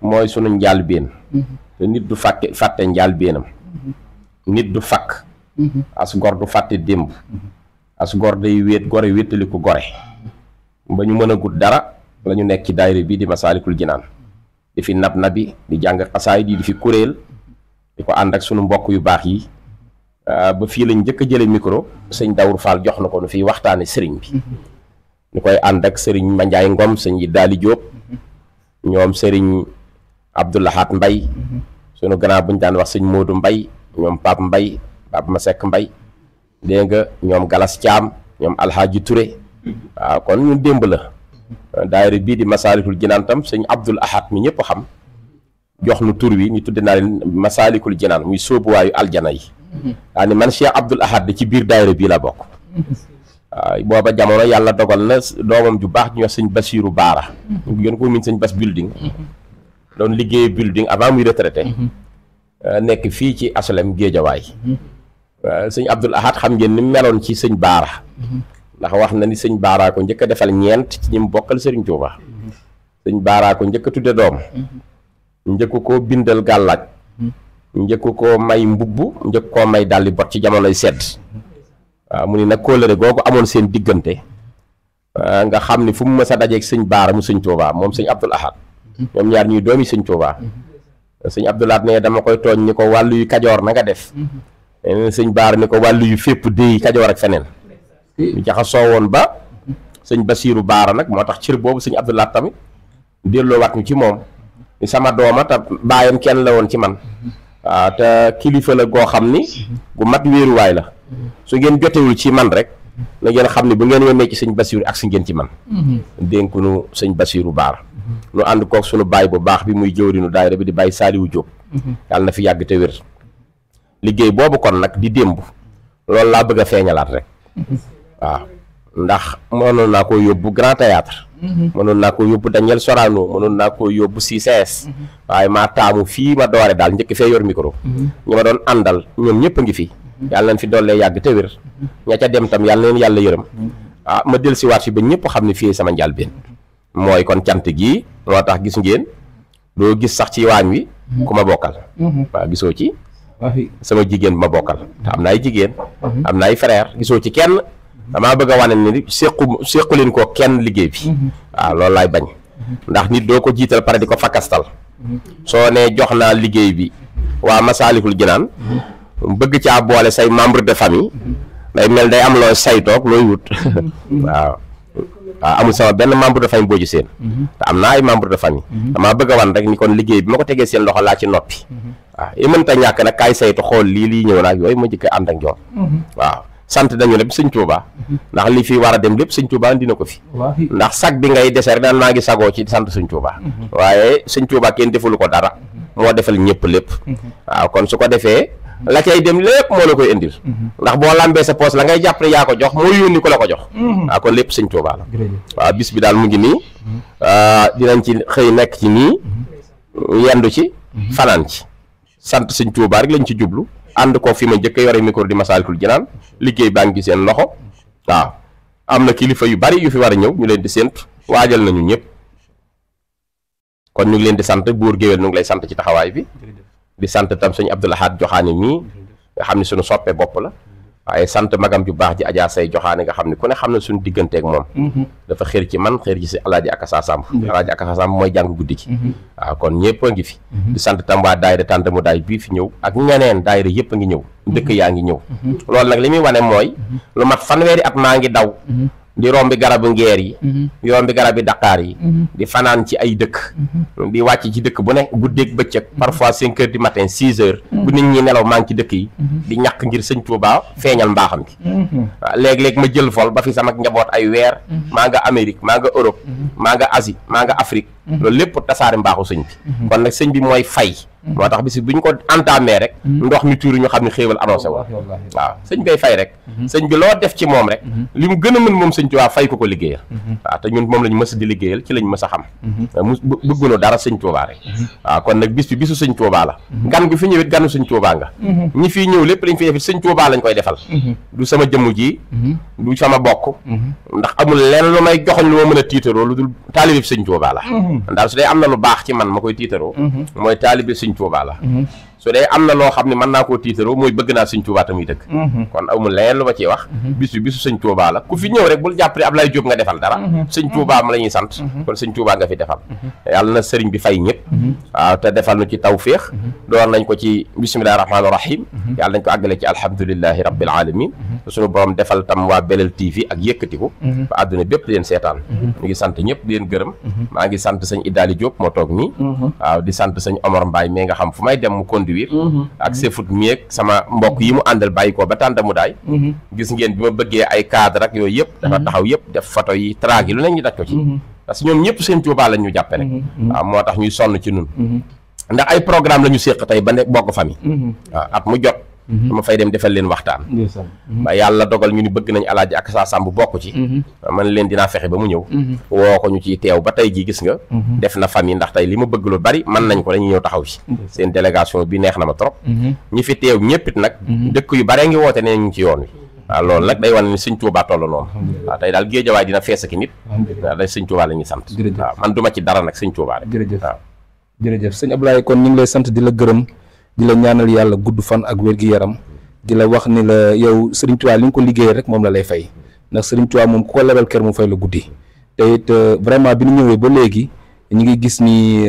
mooy sunu njaalbeen te nit du fàtte njaalbeenam nit du fakk as gor du fàtte démb as gor day wéet gore wéttali ko gore ba ñu mën a gudd dara la ñu nekk ci daayira bi di Masaalikul Jinaan di fi nab nabi di jàng xasaay di fi kuréel di ko ànd ak sunu mbokk yu baax yi ba fii lañ njëkk a jële micro sëñ Dawur Fall jox na ko nu fiy waxtaane sëriñ bi ñu koy ànd ak sëriñ Mandiaye Ngom sëñ yi Daali Diop ñoom sëriñ Abdoulahat Mbay sunu gannaaw bu ñu daan wax sëñ Modou Mbay ñoom Pape Mbay Pape Masek Mbay dégg nga ñoom Galas Thiam ñoom Alhaaji Touré waaw kon ñu démb la daayira bii di Masaalikul Jinaan tam sëñ Abdoul Ahad mi ñëpp xam jox nu tur wi ñu tudde naa leen Masaalikul Jinaan muy sóobuwaayu aljana yi daa ni man Cheikh Abdoul Ahad ci biir daayira bii la bokk waaw booba jamono yàlla dogal na doomam ju baax ñu wax sëñ Basiiru Baara ñu gën ko min sëñ Bas building doon liggéey building avant muy retraité nekk fii ci aslem Géejawaay sëñ Abdoul Ahad xam ngeen ni meloon ci sëñ Baara ndax wax na ni sëñ Baara ko njëkk a defal ñeent ci ñi mu bokkal Serigne Touba sëñ Baara ko njëkk a tudde doom njëkk koo bindal gàllaaj njëkk koo may mbubb njëkk koo may daldi bot ci jamonoy sedd waaw mu ni nag kóllëre googu amoon seen diggante nga xam ni fu mu mës a dajeeg sëñ Baara mu sëñ Touba moom sëñ Abdoul Ahad ñoom ñaar ñuy doomi sëñ Touba sëñ Abdoul Ahad ne dama koy tooñ ni ko wàllu yu Kajoor na nga def sëñ Baara ni ko wàllu yu fépp déy Kajoor ak feneen ñu jaxasoo woon ba sëñ Basiiru Baara nag moo tax cër boobu sëñ Abdoul Ahad tamit delloowaat ñu ci moom ni sama dooma te baayam kenn la woon ci man waaw te kilifa la goo xam ni gu mat wéeruwaay la su ngeen jotewul ci man rek na ngeen xam ni bu ngeen yónnee ci sëñ Basiiru ak si ngeen ci man dénku nu sëñ Basiiru Baara nu ànd kook sunu baay bu baax bi muy jëwrinu daayira bi di Baay Saaliwu Jóob yàlla na fi yàgg te wér liggéey boobu kon nag di démb loolu laa bëgg a feeñalaat rek waaw ndax mënoon naa koo yóbbu Grand Théâtre mënoon naa koo yóbbu Daniel Sorano mënoon naa koo yóbbu CCS waaye maa taamu fii ma doore daal njëkk fee yor micro ñi ma doon àndal ñoom ñëpp a ngi fi yàlla nañ fi dollee yàgg te wér ña ca dem tam yàlla neen yàlla yërëm ma del si waat fi ba ñëpp xam ne fii sama njàlbeen mooy kon cant gii moo tax gis ngeen doo gis sax ci waañ wi ku ma bokkal waaw gisoo ci sama jigéen ma bokkal te am na ay jigéen am na ay frère gisoo ci kenn damaa bëgg a wane ni séqu leen ko kenn liggéey bi waaw loolu laay bañ ndax nit doo ko jiital pare di ko fakastal soo ne jox naa liggéey bi waa Masaalikul Jinaan bëgg caa boole say membre de famille day mel day am looy saytoog looy wut waaw amul sama benn membre de famille boo ci seen te am naa ay membre de famille damaa bëgg a wan rek ni kon liggéey bi ma ko tegee seen loxo laa ci noppi waaw yi mënta ñàkk nag kaay saytu xool lii ñëw naag yooyu ma jëkk ànd ak ñoom waaw sant nañu lépp sëñ Touba ndax li fi war a dem lépp sëñ Touba dina ko fi ndax sag bi ngay dese rek daan maa ngi sagoo ci sant sëñ Touba waaye sëñ Touba kenn defulu ko dara moo defal ñëpp lépp waaw kon su ko defee la cay dem lépp moo la koy indil ndax boo lambee sa poos la ngay jàpp ne yaa ko jox moo yónni ko la ko jox waaw kon lépp sëñ Touba la waaw bis bi daal mu ngi nii dinañ ci xëy nekk ci nii yendu ci fanaan ci sant sëñ Touba rek lañ ci jublu ànd ko fi ma njëkk a yore micro di Masaalikul Jinaan liggéey baa ngi seen loxo waaw am na kilifa yu bari yu fi war a ñëw ñu leen di séentu waajal nañu ñëpp kon ñu ngi leen di sant buur géwél ñu ngi lay sant ci taxawaay bi di sant tam sëñ Abdoul Ahad Joxaane mii nga xam ne suñu soppee bopp la waaye sant magam ju baax ji Adja Say Joxaane nga xam ne ku ne xam ne suñu digganteeg moom dafa xër ci man xër ci si Alaaji Akassa Samb Alaaji Akassa Samb mooy jàng guddi gi waaw kon ñëpp a ngi fi di sant tam waa daayira tànt mu daay bii fi ñëw ak ñeneen daayira yëpp a ngi ñëw dëkk yaa ngi ñëw loolu nag li muy wane mooy lu mat fanweeri at maa ngi daw di rombi garabu ngeer yi di rombi garabi Dakar yi di fanaan ci ay dëkk di wàcc ci dëkk bu ne guddeeg bëccëg parfois 5 heures du matin 6 heures bu nit ñi nelaw maa ngi ci dëkk yi di ñàkk ngir sëñ Touba feeñal mbaaxam gi waaw léeg-léeg ma jël vol ba fi sama njaboot ay weer maa nga Amérique maa nga Europe maa nga Asie maa nga Afrique loolu lépp tasaare mbaaxu sëñ bi kon nag sëñ bi mooy fay moo tax bis bu ñu ko entamé rek ndox mi tuuru ñu xam ne xéewal annoncé woon waaw sëñ bay fay rek sëñ bi loo def ci moom rek li mu gën a mën moom sëñ Tuubaa fay ko liggéeyal waaw te ñun moom lañ mës di liggéeyal ci lañ mës a xam mu bëggunoo dara sëñ Tuubaa rek waaw kon nag bis bi bisu sëñ Tuubaa la gan gu fi ñëwit ganu sëñ Tuubaa nga ñi fii ñëw lépp lañ fi def sëñ Tuubaa lañ koy defal du sama jëmm ji du sama bokk ndax amul leen lu may joxoñ lu ma mën a tiitaroo lu dul taalibe sëñ Tuubaa la daal su dee am na lu baax ci man ma koy tiitaroo mooy taalibe sëñ Tuubaa la su dee am na loo xam ne mën naa koo tiitaroo mooy bëgg naa sëñ Tuubaa tamuy dëkk kon amul leneen lu ma ciy wax bis bi bisu sëñ Tuubaa la ku fi ñëw rek bul jàpp ne Ablaye Diop nga defal dara sëñ Tuubaa ma la ñuy sant kon sëñ Tuubaa nga fi defal yàlla na sëriñ bi fay ñëpp waaw te defal nu ci tawféex door nañ ko ci bismillahi rahmaani rahim yàlla nañ ko àggale ci alhamdulillahi rabbil alamin suñu borom defal tam waa Belel TV ak yëkkatiku ba àdduna bépp leen seetaan ñu ngi sant ñëpp di leen gërëm maa ngi sant sëñ Idali Diop moo toog nii waaw di sant sëñ Omar Mbaye mais nga xam fu may dem mu ak sefut mi ak sama mbokk yi mu àndal bàyyi ko ba tànda mu daay gis ngeen bi ma bëggee ay cadre ak yooyu yëpp dafa taxaw yëpp def photo yi traag yi lu ne ñu daj ko ci parce que ñoom ñëpp seen Tuubaa lañ ñu jàppe rek waaw moo tax ñuy sonn ci nun ndax ay programme la ñu séq tey ba ne bokk famille waaw at mu jot dama fay dem defal leen waxtaan ba yàlla dogal ñu ni bëgg nañ alaaji ak saa sàmb bokk ci man leen dinaa fexe ba mu ñëw woo ko ñu ciy teew ba tey jii gis nga def na famille ndax tey li ma bëgg lu bari mën nañ ko dañuy ñëw taxaw ci seen délégation bi neex na ma trop ñi fi teew ñëppit nag dëkk yu bare ngi woote ne ñu ci yoon wi waaw loolu nag day wane ni sëñ Tuubaa toll noonu waaw tey daal Géejawaay dina fees ak nit waaw day sëñ Tuubaa la ñuy sant waaw man duma ci dara nag sëñ Tuubaa rek waaw jërëjëf sëñ Ablaye kon ñu ngi lay sant di la gërëm di la ñaanal yàlla gudd fan ak wér-gi-yaram di la wax ni la yow Serigne Touba li nga ko liggéey rek moom la lay fay ndax Serigne Touba moom ku ko lebal kër mu fay la guddi te it vraiment bi ñu ñëwee ba léegi ñu ngi gis ni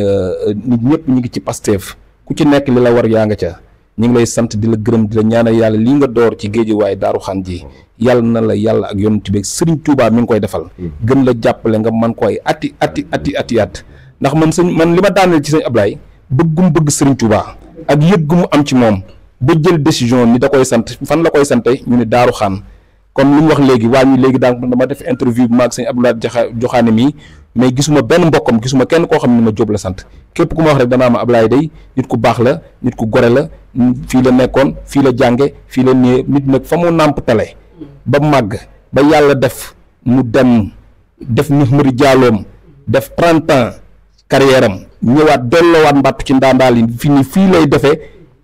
nit ñëpp ñu ngi ci Pastef ku ci nekk li la war yaa nga ca ñu ngi lay sant di la gërëm di la ñaanal yàlla lii nga door ci Géejawaay Daaru Xan ji yàlla na la yàlla ak yonent bi Serigne Touba mi ngi koy defal gën la jàppale nga man koy ati at ndax man li ma daaneel ci sëñ Ablaye bëgg Serigne Touba ak yëg gu mu am ci moom ba jël décision ni da koy sant fan la koy sante ñu ne Daaru Xaan comme li mu wax léegi waa ñu léegi dama def interview bi maag sëñ Abdoulaye Joxaane mii mais gisuma benn mbokkam gisuma kenn koo xam ne ma Jóob la sant képp ku ma wax rek danaa ma Ablaye day nit ku baax la nit ku gore la fii la nekkoon fii la jànge fii la nee nit nag fa mu nàmp tale ba màgg ba yàlla def mu dem def Mouhamadou Dialloom def 30 ans carrière am ñëwaat delloowaat mbattu ci ndaandaal yi fii lay defee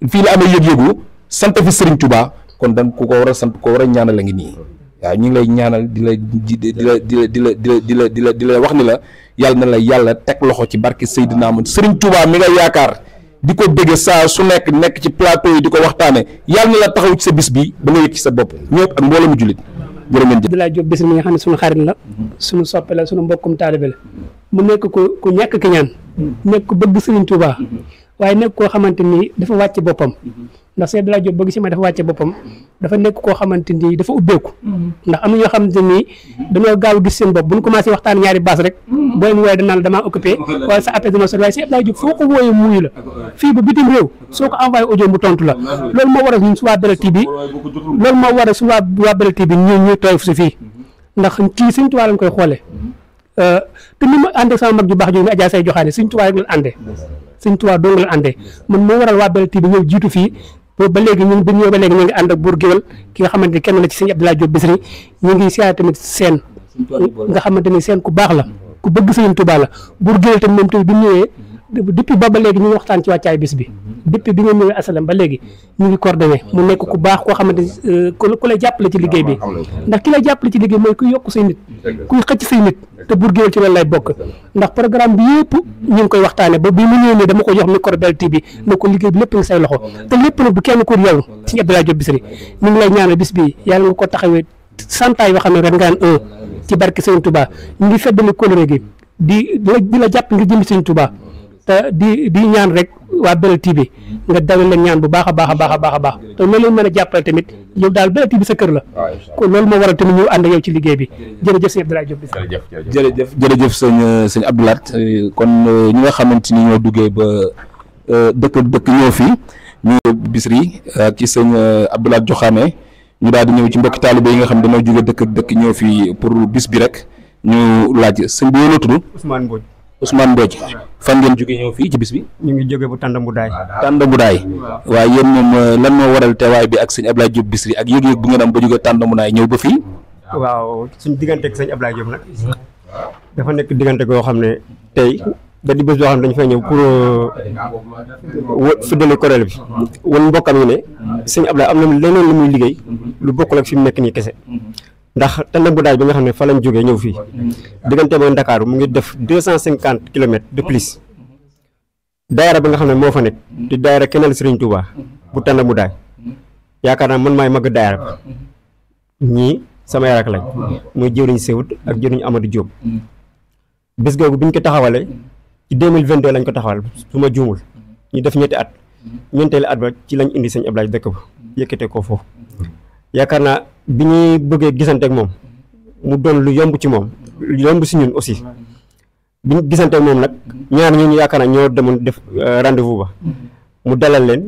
fii la amee yëg-yëgu sant fi Serigne Touba kon dan ku ko war a sant ko war a ñaanal a ngi nii waaw ñu ngi lay ñaanal di la wax ni la yàlla na la yàlla teg loxo ci barke Seydina Muhammad Serigne Touba mi nga yaakaar di ko bëgge saa su nekk ci plateau yi di ko waxtaane yàlla na la taxaw ci sa bis bi ba nga yëg ci sa bopp ñëpp ak mbooloo mu jullit jërë ngeen jëf. Abdoulaye Diop Bichri mi nga xam ne suñu xarit la suñu soppe la suñu mbokkum taalibe la mu nekk ku ñàkk ki ñaan nekk ku bëgg Serigne Touba waaye nekk koo xamante ni dafa wàcc boppam ndax Sëñ Abdoulaye Diop bëgg si ma dafa wàcce boppam dafa nekk koo xamante ni dafa ubbeeku ndax am na ñoo xamante ni dañoo gaaw gis seen bopp bu ñu commencé waxtaan ñaari baas rek booy mu wooye danaa la damaa occupé wala sa appel dama sori waaye Sëñ Abdoulaye Diop foo ko wooyee muuyu la fii ba bitim réew soo ko envoyé audio mu tontu la loolu moo waral ñun su waa Belel TV loolu moo waral su waa Belel TV ñuy tooy fu si fii ndax kii Sëñ Tuubaa lañ koy xoolee te ni ma àndee sama mag ju baax jooju Adja Say Joxaane Sëñ Tuubaa rek la àndee Sëñ Tuubaa dong la àndee man moo waral waa Belel TV ñëw jiitu fii ba léegi ñun bi ñëw ba léegi ñu ngi ànd ak buur géwél ki nga xamante ni kenn la ci Sëñ Abdoulaye Diop Bichri ñu ngi siyaare tamit seen nga xamante ni seen ku baax la ku bëgg Sëñ Tuubaa la buur géwél tamit moom tamit bi mu ñëwee depuis ba léegi ñu ngi waxtaan ci wàccaay bis bi depuis bi nga ñëwee asalam ba léegi ñu ngi coordonné mu nekk ku baax koo xamante ni ku lay jàppale ci liggéey bi ndax ki lay jàppale ci liggéey mooy kuy yokk say nit kuy xëcc say nit te buur géwél ci loolu lay bokk ndax programme bi yëpp ñu ngi koy waxtaane ba bi mu ñëwee nii dama ko jox micro Belel TV ne ko liggéey bi lépp nga say loxo te lépp nag du kenn ku yow Sëñ Abdoulaye Diop Bichri ñu ngi lay ñaanal bis bi yàlla nga ko taxawee santaay yoo xam ne ren nga un ci barke Sëñ Touba ñu ngi feddali kóllëre gi di la jàpp ngir jëm Sëñ Touba te di ñaan rek waa Belel TV nga dawal leen ñaan bu baax a baax te loolu leen mën a jàppale tamit yow daal Belel TV sa kër la kon loolu moo waral tamit ñu ànd yow ci liggéey bi jërëjëf Sëñ Abdoulaye Diop Bichri jërëjëf sëñ Abdoulaat kon ñi nga xamante ni ñoo duggee ba dëkk ñëw fii ñu Bichri ak ci sëñ Abdoulaat Joxaane ñu daal di ñëw ci mbokki taalibe yi nga xam dañoo jóge dëkk ñëw fii pour bis bi rek ñu laaj sëñ bi yoo tudd Ousmane Mbodj fan ngeen jóge ñëw fii ci bis bi. ñu ngi jóge bu Tanda Mboudaay. Tanda Mboudaay waaye yéen moom lan moo waral teewaay bi ak sëñ Ablaye Diop Bichri ak yëg-yëg bu ngeen am ba jóge Tanda Mboudaay ñëw ba fii. waaw suñu diggante ak sëñ Ablaye Diop nag dafa nekk diggante goo xam ne tey da di bés boo xam ne dañu fay ñëw pour fiddali kuréel bi wan mbokkam yi ne sëñ Ablaye am na leneen lu muy liggéey lu bokkul ak fi mu nekk nii kese. ndax Tanda Mboudaay bi nga xam ne fa lañ jógee ñëw fii diggante ba Ndakaaru mu ngi def 250 kilomètres de plus daayira bi nga xam ne moo fa nekk di daayira Kenal Serigne Touba bu Tanda Mboudaay yaakaar naa man maay mag daayira bi ñii sama yarak lañ muy jëwriñ Sewut ak jëwriñ Amadou Diop bés googu bi ñu ko taxawalee ci 2022 lañ ko taxawal su ma juumul ñu def ñetti at ñeenteelu at ba ci lañ indi sëñ Ablaye dëkk ba yëkkatee ko foofu yaakaar naa bi ñuy bëggee gisante ak moom mu doon lu yomb ci moom lu yomb si ñun aussi bi ñu gisante ak moom nag ñaar ñooñu yaakaar naa ñoo demoon def rendez-vous ba mu dalal leen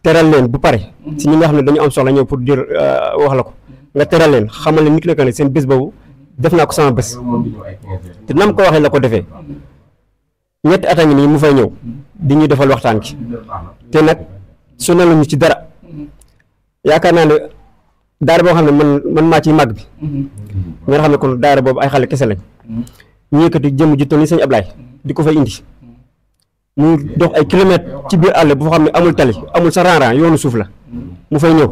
teral leen bu pare si ñi nga xam ne dañu am soxla ñëw pour dire wax la ko nga teral leen xamal leen nit ki ne seen bés boobu def naa ko sama bés te nam ko waxee la ko defee ñetti at a ngi nii mu fay ñëw di ñuy defal waxtaan ki te nag sonaluñu ci dara yaakaar naa ne daara boo xam ne man maa ciy màgg bi nga xam ne kon daara boobu ay xale kese lañ ñu yëkkati jëm ji toll ni sëñ Ablaye di ko fay indi mu dox ay kilomètres ci biir àll boo xam ne amul tali amul sa ranran yoonu suuf la mu fay ñëw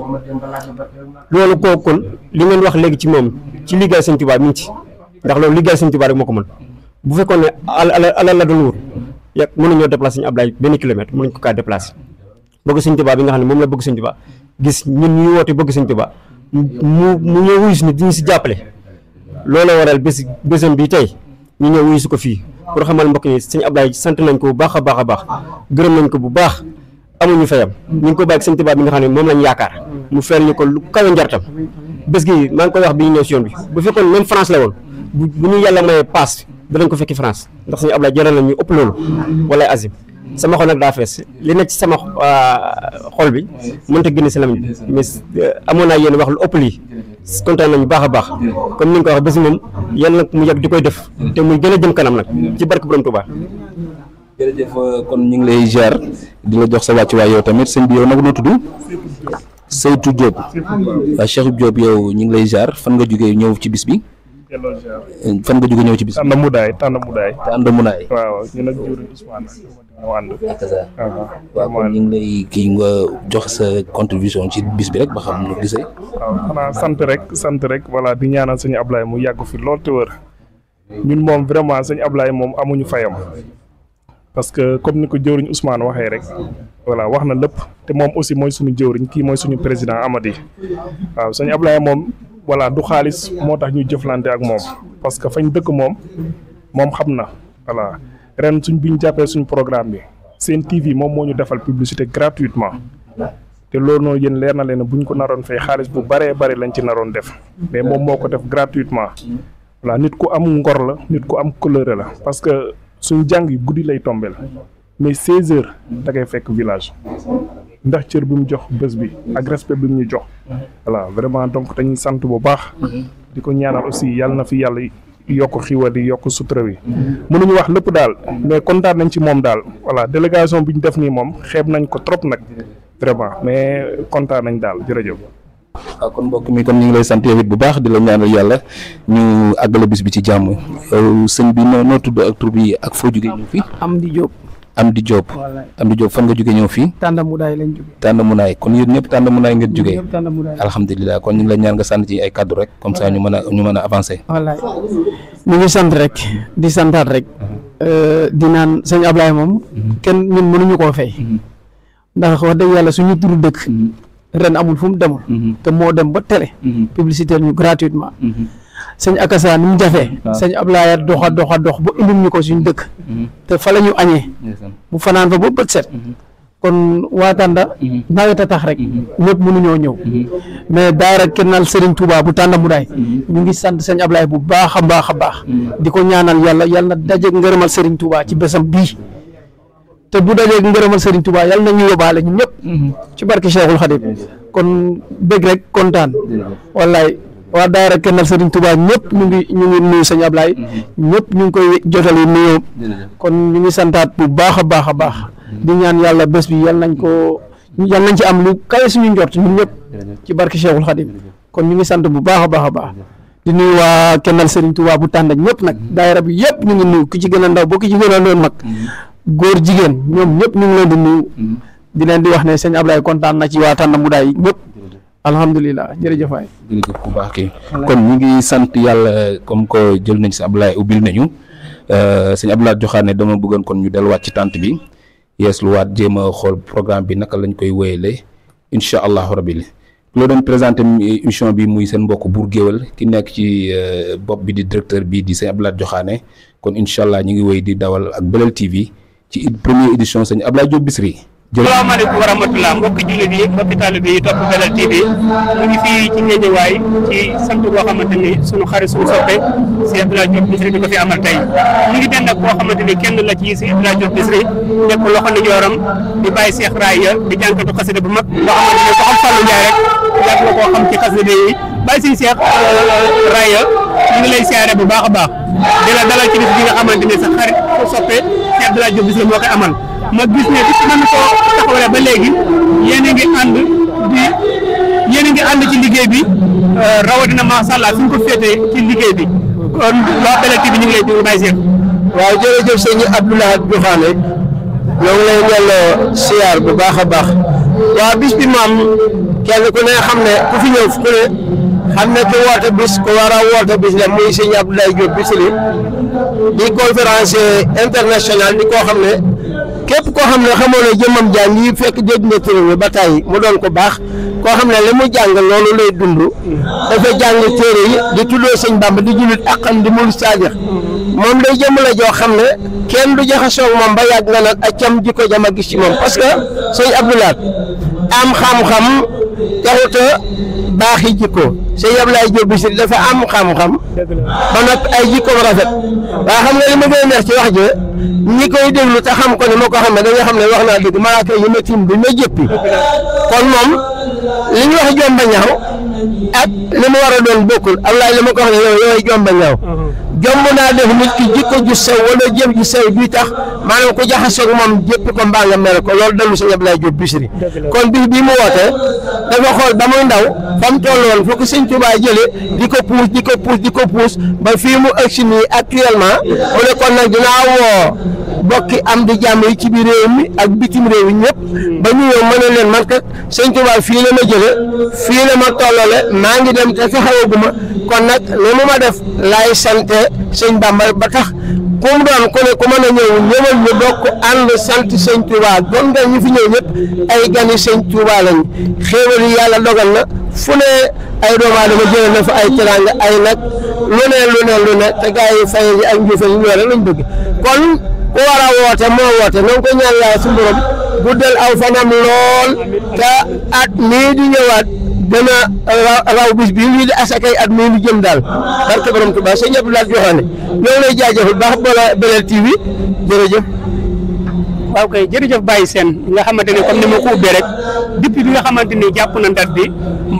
loolu kooku kon li ngeen wax léegi ci moom ci liggéey sëñ Tuubaa mi ngi ci ndax loolu liggéey sëñ Tuubaa rek moo ko mën bu fekkoon ne alal la doon wut yàgg mënuñoo déplacé sëñ Ablaye benn kilomètre mënuñ ko kaa déplacé bëgg sëñ Tuubaa bi nga xam ne moom la bëgg sëñ Tuubaa gis ñun ñuy woote bëgg sëñ Tuubaa mu ñëw wuyu si ni di ñu si jàppale looloo waral bésam bi tey ñu ñëw wuyu si ko fii pour xamal mbokk yi sëñ Ablaye sant nañ ko bu baax a baax a baax gërëm nañ ko bu baax amuñu fayam ñu ngi ko bàyyi sëñ Tuubaa bi nga xam ne moom lañ yaakaar mu feel ñu ko lu kawe njartam bés gi maa ngi koy wax bi ñu ñëw si yoon bi bu fekkoon même France la woon bu ñu yàlla mayee paas danañ ko fekki France ndax sëñ Ablaye jaral nañ ñu ëpp loolu wala azim sama xol nag daa fees li nekk ci sama xol bi mënut a génne si lamiñ bi mais amoon naa yéen wax lu ëpp lii kontaan nañu baax a baax comme ni nga ko wax bés moom yàlla nag mu yàgg di koy def te muy gën a jëm kanam nag ci barke Borom Touba. jërëjëf kon ñu ngi lay ziar di la jox sa wàccuwaay yow tamit sëñ bi yow nag noo tudd Seytou Diop waaw Cheikh Diop yow ñu ngi lay ziar fan nga jógee ñëw ci bis bi. fan nga jóge ñëw ci bis. Tanda Mboudaay. waaw ñu nag jëwriñ Ousmane ñoo ànd. waaw kon ñu ngi lay kii nga jox sa contribution ci bis bi rek ba xam nu gisee. waaw xanaa sant rek voilà di ñaanal sëñ Ablaye mu yàgg fi lool te wër ñun moom vraiment sëñ Ablaye moom amuñu fayam parce que comme ni ko jëwriñ Ousmane waxee rek voilà wax na lépp te moom aussi mooy suñu jëwriñ kii mooy suñu président Amady waaw sëñ Ablaye moom. voilà du xaalis moo tax ñu jëflante ak moom parce que fañ dëkk moom xam na voilà ren bi ñu jàppee suñ programme bi Sen TV moom moo ñu defal publicité gratuitement te loolu noonu yéen leer na leen bu ñu ko naroon fay xaalis bu bëree bëri lañ ci naroon def mais moom moo ko def gratuitement voilà nit ku am ngor la nit ku am couleur la parce que suñ jàng yi guddi lay tombeel mais 16 heures da ngay fekk village ndax cër bi mu jox bés bi ak respect bi mu ñu jox voilà vraiment donc dañuy sant bu baax di ko ñaanal aussi yàlla na fi yàlla yokk xiwal yi yokk sutura wi mënuñu wax lépp daal mais kontaan nañ ci moom daal voilà délégation bi ñu def nii moom xeeb nañ ko trop nag vraiment mais kontaan nañ daal jërëjëf. waaw kon mbokk mi kon ñu ngi lay sant yow it bu baax di la ñaanal yàlla ñu àggale bis bi ci jàmm yow sëñ bi noo tudd ak tur bi ak foo jógee ñëw fii. Amdi Diop fan nga jóge ñëw fii. Tanda Mboudaay lañ jóge. Tanda Mboudaay kon yéen ñëpp Tanda Mboudaay ngeen jógee. alhamdulilah kon ñu ngi la ñaan nga sant ci ay kaddu rek comme ça ñu mën a avancer. wallaay ñu ngi sant rek di santaat rek di naan sëñ Ablaye moom kenn ñun mënuñu koo fay ndax wax dëgg yàlla suñu turu dëkk ren amul fu mu demul te moo dem ba télé publicité ñu gratuitement sëñ Akassa ni mu jafee sëñ Ablaye dox ba indil ñu ko suñu dëkk te fa la ñu añee mu fanaan fa ba bët set kon waa Tanda nawet a tax rek ñëpp mënuñoo ñëw mais daara Kenal Serigne Touba bu Tanda Mboudaay ñu ngi sant sëñ Ablaye bu baax a baax di ko ñaanal yàlla na dajeeg ngërëmal Serigne Touba ci bésam bii te bu dajeeg ngërëmal Serigne Touba yàlla na ñu yóbbaale ñun ñëpp ci barke Cheikhul Khadim kon bëgg rek kontaan wallaay waa daayira Kennal Serigne Touba ñëpp ñu ngi nuyu sëñ Ablaye ñëpp ñu ngi koy jotali nuyoo kon ñu ngi santaat bu baax a baax a baax di ñaan yàlla bés bi yal nañ ci am lu kawe suñu njort ñun ñëpp ci barki Cheikhul Khadim kon ñu ngi sant bu baax a baax a baax di nuyu waa Kennal Serigne Touba bu tànn ak ñëpp nag daayira bi yëpp ñu ngi nuyu ki ci gën a ndaw ba ki ci gën a doon mag góor jigéen ñoom ñëpp ñu ngi leen di nuyu di leen di wax ne sëñ Ablaye kontaan na ci waa tànn mu daay ñëpp alhamdulilah jërëjëf waay. jërëjëf bu baax kii kon ñu ngi sant yàlla comme que jël nañ si Ablaye ubbil nañu sëñ Abdoulaye Diokhané dama bëggoon kon ñu delluwaat ci tànt bi yeesluwaat jéem a xool programme bi naka lañ koy wéyalee incha allahu rabi loo doon présenté émission bi muy seen mbokk Bour Gueweul ki nekk ci bopp bi di directeur bi di sëñ Abdoulaye Diokhané kon incha allah ñu ngi wéy di dawal ak Belel TV ci première édition sëñ Abdoulaye Diop Bichri. salaamaaleykum wa rahmatulah mbokki jullit yi mbokki taalibe yi topp Belel TV ñu ngi fii ci Guédiawaye ci sant boo xamante ni sunu xarit sunu soppe si Abdoulaye Diop Bichri di ko fi amal tey ñu ngi den nag koo xamante ni kenn la ci si Abdoulaye Diop Bichri nekk loxo ni jooram di bàyyi Cheikh Raaya di jànkatu xasida bu mag boo xamante ni ko xam Fallou Ndiaye rek yàgg nga koo xam ci xasida yi bàyyi si Cheikh Raaya ñu ngi lay siyaare bu baax a baax di la dalal ci bis bi nga xamante ni sa xarit su soppe si Abdoulaye Diop Bichri moo koy amal ma gis ne bis man ko taxawale ba léegi yéen a ngi ànd ci liggéey bi rawatina macha allah fi ñu ko féetee ci liggéey bi kon waa Belel TV ñu ngi lay déglu Baye Cheikh. waaw jërëjëf sëñ Abdoulaye Diokhané ñoo ngi lay ñelloo siyaar bu baax a baax waaw bis bi maam kenn ku ne xam ne ku fi ñëw ku ne xam ne ku woote bis ku war a woote bis la muy sëñ Abdoulaye Diop Bichri di conférencier international di koo xam ne képp koo xam ne xamoo ne jëmmam jàng yi fekk dégg nga téere bi ba tàyyi mu doon ko baax koo xam ne li mu jàng loolu lay dund dafa jàng téere yi di tuddoo sëñ Bamba di jullit akam di mul saadix moom day jëmm la joo xam ne kenn du jaxasoo ak moom ba yàgg nga nag ak cam jikko jama gis ci moom parce que sëñ Abdoulaye am xam-xam taxuta baaxi jikko sëñ Abdoulaye Diop Bichri dafa am xam-xam ba noppi ay jikkoom rafet waaye xam nga li ma gën a neex ci wax ji ñi koy déglu te xam ko ni ma ko xam ne da nga xam ne wax naa dëgg malaaka yi ma tiim bi ma jëppi kon moom li ñu wax jomba ñaaw ak li mu war a doon bokkul Abdoulaye li ma ko wax ne yow yooyu jomba ñaaw jomb naa def nit ki jikko ju sew wala jëm ju sew bi tax maanaam ko jaxasoog moom jëppi ko mbaa nga mel ko loolu dalu sëñ Abdoulaye Diop Bichri kon bis bii mu woote dafa xool ba muy ndaw fa mu toll woon foo ko sëñ Touba jëlee di ko puus ba fii mu agsi nii actuellement mu ne kon nag dinaa woo bokki am di jàmm yi ci biir réew mi ak bitim réew yi ñëpp ba ñu ñëw mën a leen man kat sëñ Touba fii la ma jële fii la ma tollale maa ngi dem te taxawaguma kon nag li mu ma def laay sante sëñ Bamba ba tax ku mu doon ku ne ku mën a ñëw ñëwal ñu bokk ànd sant sëñ Touba doon nga ñu fi ñëw ñëpp ay gani sëñ Touba lañ xéewal yi yàlla dogal na fu ne ay doomu aadama jëlee na fa ay teraanga ay nag lu ne te gaa yi fay yi ak njuufe yi ñoo rek lañ bëgg kon ku war a woote moo woote na nga ko ñaan yàlla su borom guddal aw fanam lool te at mii di ñëwaat gën a raw bis bii lii di asakay at mii di jëm daal barke borom Tuubaa sëñ Abdoulaye Diokhané ñoo lay jaajëfal baax Belel TV jërëjëf. waaw kay jërëjëf Baye Sène nga xamante ne comme ni ma ko ubbee rek depuis bi nga xamante ni jàpp na date bi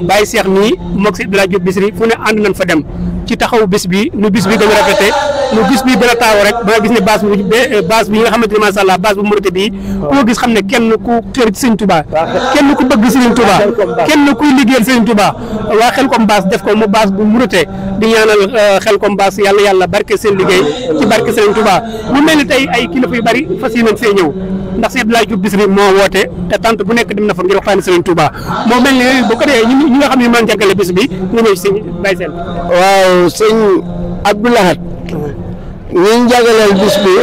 Baye Cheikh nii moog si Abdoulaye Diop Bichri fu ne ànd nañ fa dem ci taxawu bis bi nu bis bi gën a rafetee nu bis bi gën a taaw rek ba nga gis ne base bi nga xamante ne macha allah base bu murite bii koo gis xam ne kenn ku xër ci Sëriñ Touba kenn ku bëgg Sëriñ Touba kenn kuy liggéeyal Sëriñ Touba waa Xelcom base def ko mu base bu murite di ñaanal Xelcom base yàlla barke seen liggéey ci barke Sëriñ Touba mu mel ni tey ay kilifa yu bari fas yéene fee ñëw ndax si Abdoulaye Diop Bichri moo woote te tant bu nekk dem na fa ngir waxtaane Sëriñ Touba moo mel ni bu ko dee ñi nga xam ne mën jàngale bis bi nga ñëw si Baye Sène. waaw sëñ Abdoulaye ñi jagaleel bis bi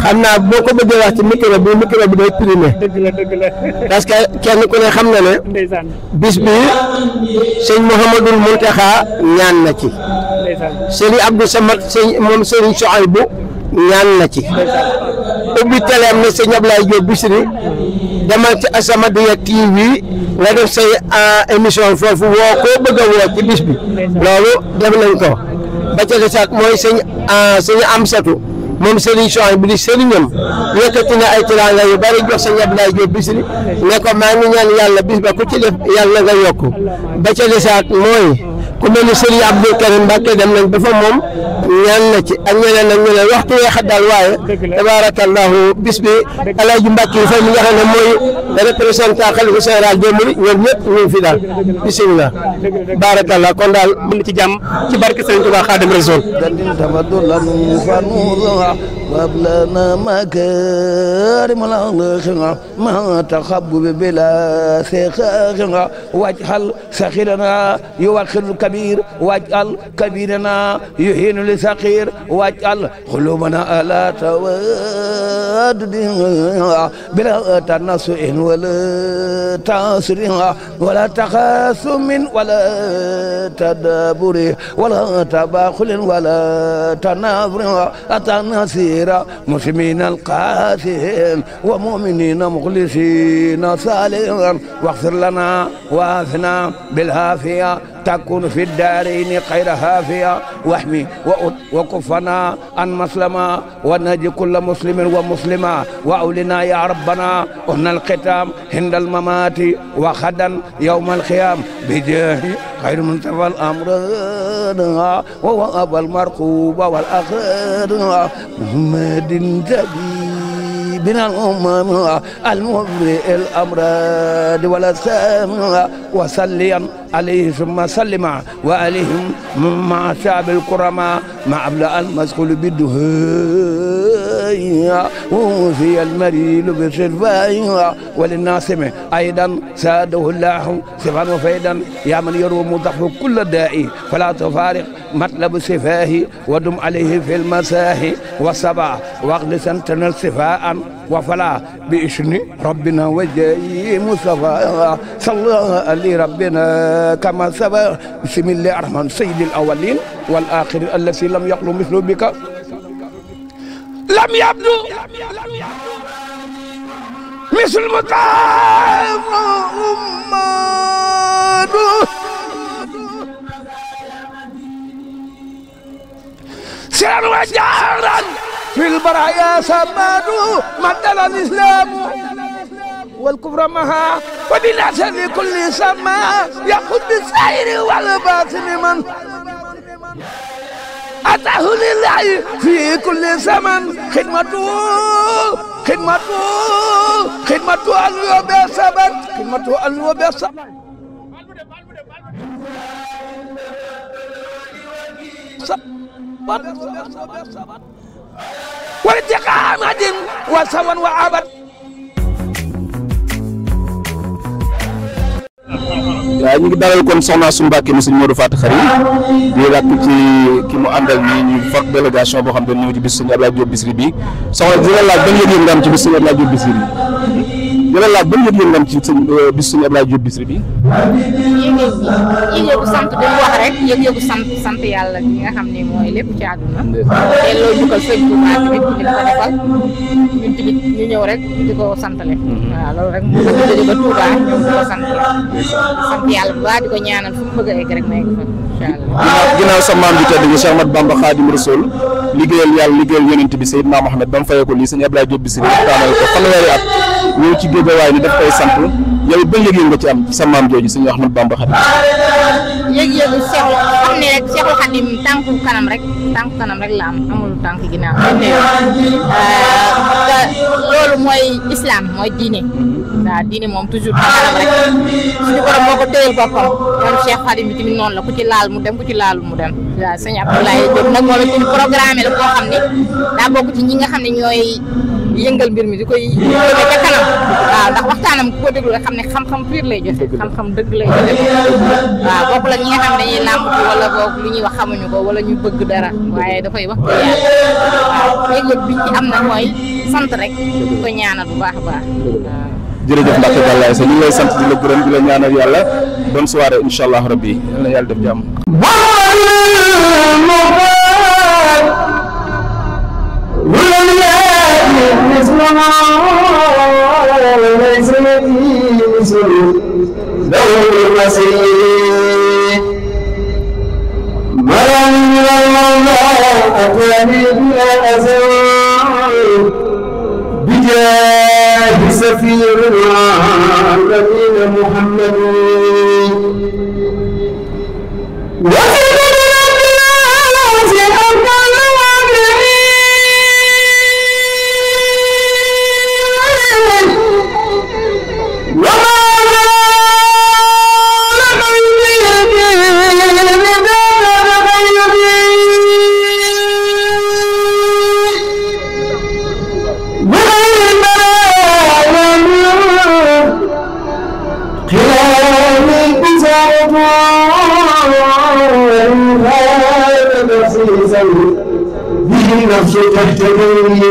xam naa boo ko bëggee wax ci micro bi day primé dëgg la parce que kenn ku ne xam na ne bis bi sëñ Mouhamadul Mountakha ñaan na ci sëñ Abdou Samad moom sëñ Souhaïbou ñaan na ci ubbi teleem ne sëñ Abdoulaye Diop Bichri demal ci As-Samadiyya TV nga def say émission foofu woo koo bëgg a woo ci bis bi loolu def nañ ko ba ca desaat mooy sëñ Amsatu moom Serigne Souhaïbou bi di sëriñam yëkkati na ay teraanga yu bari jox sëñ Abdoulaye Diop Bichri ne ko maa ngi ñaan yàlla bis ba ku ci def yàlla nga yokku ba ca desaat mooy ku mel ni Serigne Abdou Karim Mbacke dem nañ ba fa moom ñaan na ci ak ñeneen ak ñeneen waxtu wee xat daal waaye tabarakallahu bis bi Alaaji Mbacke Faye mi nga xam ne mooy représentant xalifa général des mourides ñoom ñëpp ñu ngi fi daal bisimilah barakallah kon daal mën ci jàmm ci barke Serigne Touba Khadim Rasoul وابلنا مكارم الأخلاق ما تخبب بلا سخاق واجعل سخيرنا يوخر الكبير واجعل كبيرنا يهين لسخير واجعل قلوبنا ألا توادد بلا تنسؤ ولا تعسر ولا تخاصم ولا تدابر ولا تباخل ولا تنافر أتناسير مسلمين القاسين ومؤمنين مخلصين صالحين واغفر لنا وافنا بالعافية تكون في الدارين خير هافية واحمي وكفنا عن مسلمة ونجي كل مسلم ومسلمة وأولنا يا ربنا أهنا الختام عند الممات وخدا يوم القيام بجاه خير منتفى الأمر وهو أبا المرقوب والأخير محمد بنا الأمم المبرئ الأمراض والأسام وسلم عليه ثم سلم وعليهم مع شعب الكرماء مع أبلغ المسخول بالدهاء وفي المريل بشرفاء وللناسم أيضا ساده الله سبحانه وفيدا يا من يروم ضحف كل داء فلا تفارق مطلب سفاه ودم عليه في المساه والسبع واغلس تنل صفاء وفلا بإشن ربنا وجاي مصطفى صلى على ربنا كما سبق بسم الله الرحمن سيد الأولين والآخرين الذي لم يخلو مثله بك لم يبدو مثل مطعم سرا وجهرا في البرايا سمادوا مدل الإسلام والكفر معها وبالأسر كل سماء يأخذ بالسير والباطن من أتاه لله في كل زمن خدمته اليوم بالسبت خدمته اليوم بالسبت والتقامة وسوا وعبد waaw ñu ngi dalal kon soxna su Mbàkke mu sëñ Modou Faty Khary di rakk ci ki mu àndal nii ñu forte délégation boo xam ne ñëw ci bis sëñ Abdoulaye Diop Bichri bi soxna dina laaj ban yëg-yëg nga am ci bis sëñ Abdoulaye Diop Bichri bi dina laaj ban yëg-yëg nga am ci bis sëñ Abdoulaye Diop Bichri bi yëg-yëgu sant bi mu wax rek yëg-yëgu sant yàlla gi nga xam ne mooy lépp ci àdduna te loolu dugal sëñ Touba tamit ñu ko defal ñun tamit ñu ñëw rek di ko santale waaw loolu rek moo tax ñu jóge ba Touba ñëw di ko sant yàlla bu baax di ko ñaanal fu mu bëgg a egg rek ma egg fa incha allah ginnaaw sa maam ji tedd gi Cheikh Ahmadou Bamba Khadim Rasoul liggéeyal yàlla liggéeyal yonent bi Seydina Mohamed ba mu fayee ko lii sëñ Abdoulaye Diop Bichri waxtaanal ko fanweeri at ñëw ci géejawaay ni daf koy sant yow ba yëg-yëg nga ci am sa maam jooju sëñ Ahmadou Bamba Khadim yëg-yëgu Cheikh xam ne rek Cheikhul Khadim tànku kanam rek la am amul tànk ginnaaw loolu mooy islam mooy diine waaw diine moom toujours kanam rek suñu borom moo ko téyel boppam moom Cheikh Khadim bi tamit noonu la ku ci laal mu dem ku ci laalul mu dem waaw sëñ Abdoulaye Diop nag moom it programme la koo xam ne daa bokk ci ñi nga xam ne ñooy yëngal mbir mi di koy yëngal ca kanam waaw ndax waxtaanam ku ko déglu rek xam ne xam-xam pire lay joxe xam-xam dëgg lay joxe waaw bokk la ñi nga xam ne dañuy làmbatu wala boog lu ñuy wax xamuñu ko wala ñu bëgg dara waaye dafay wax dëgg yàlla waaw yëg-yëg bi ci am na mooy sant rek di ko ñaanal bu baax a baax waaw. jërëjëf Mbacke Balaye Sa ñu ngi lay sant di la gërëm di la ñaanal yàlla bonne soirée incha allah rabbi yal na yàlla def jàmm. بجاه سفير العالمين محمد نفس تهتدي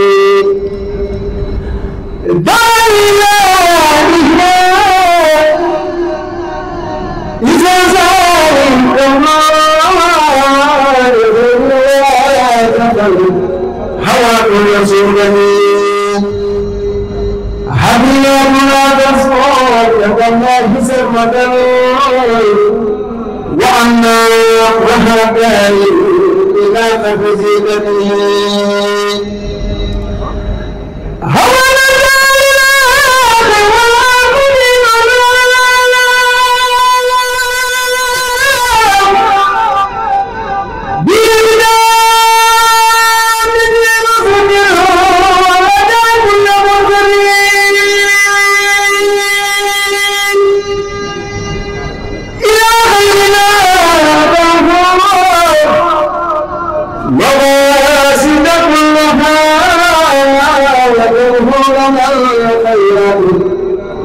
إذا زال الكمال هوى رسولني حبيبي لا تصور والله سرمدا وأنا وهداني إلى مفزدني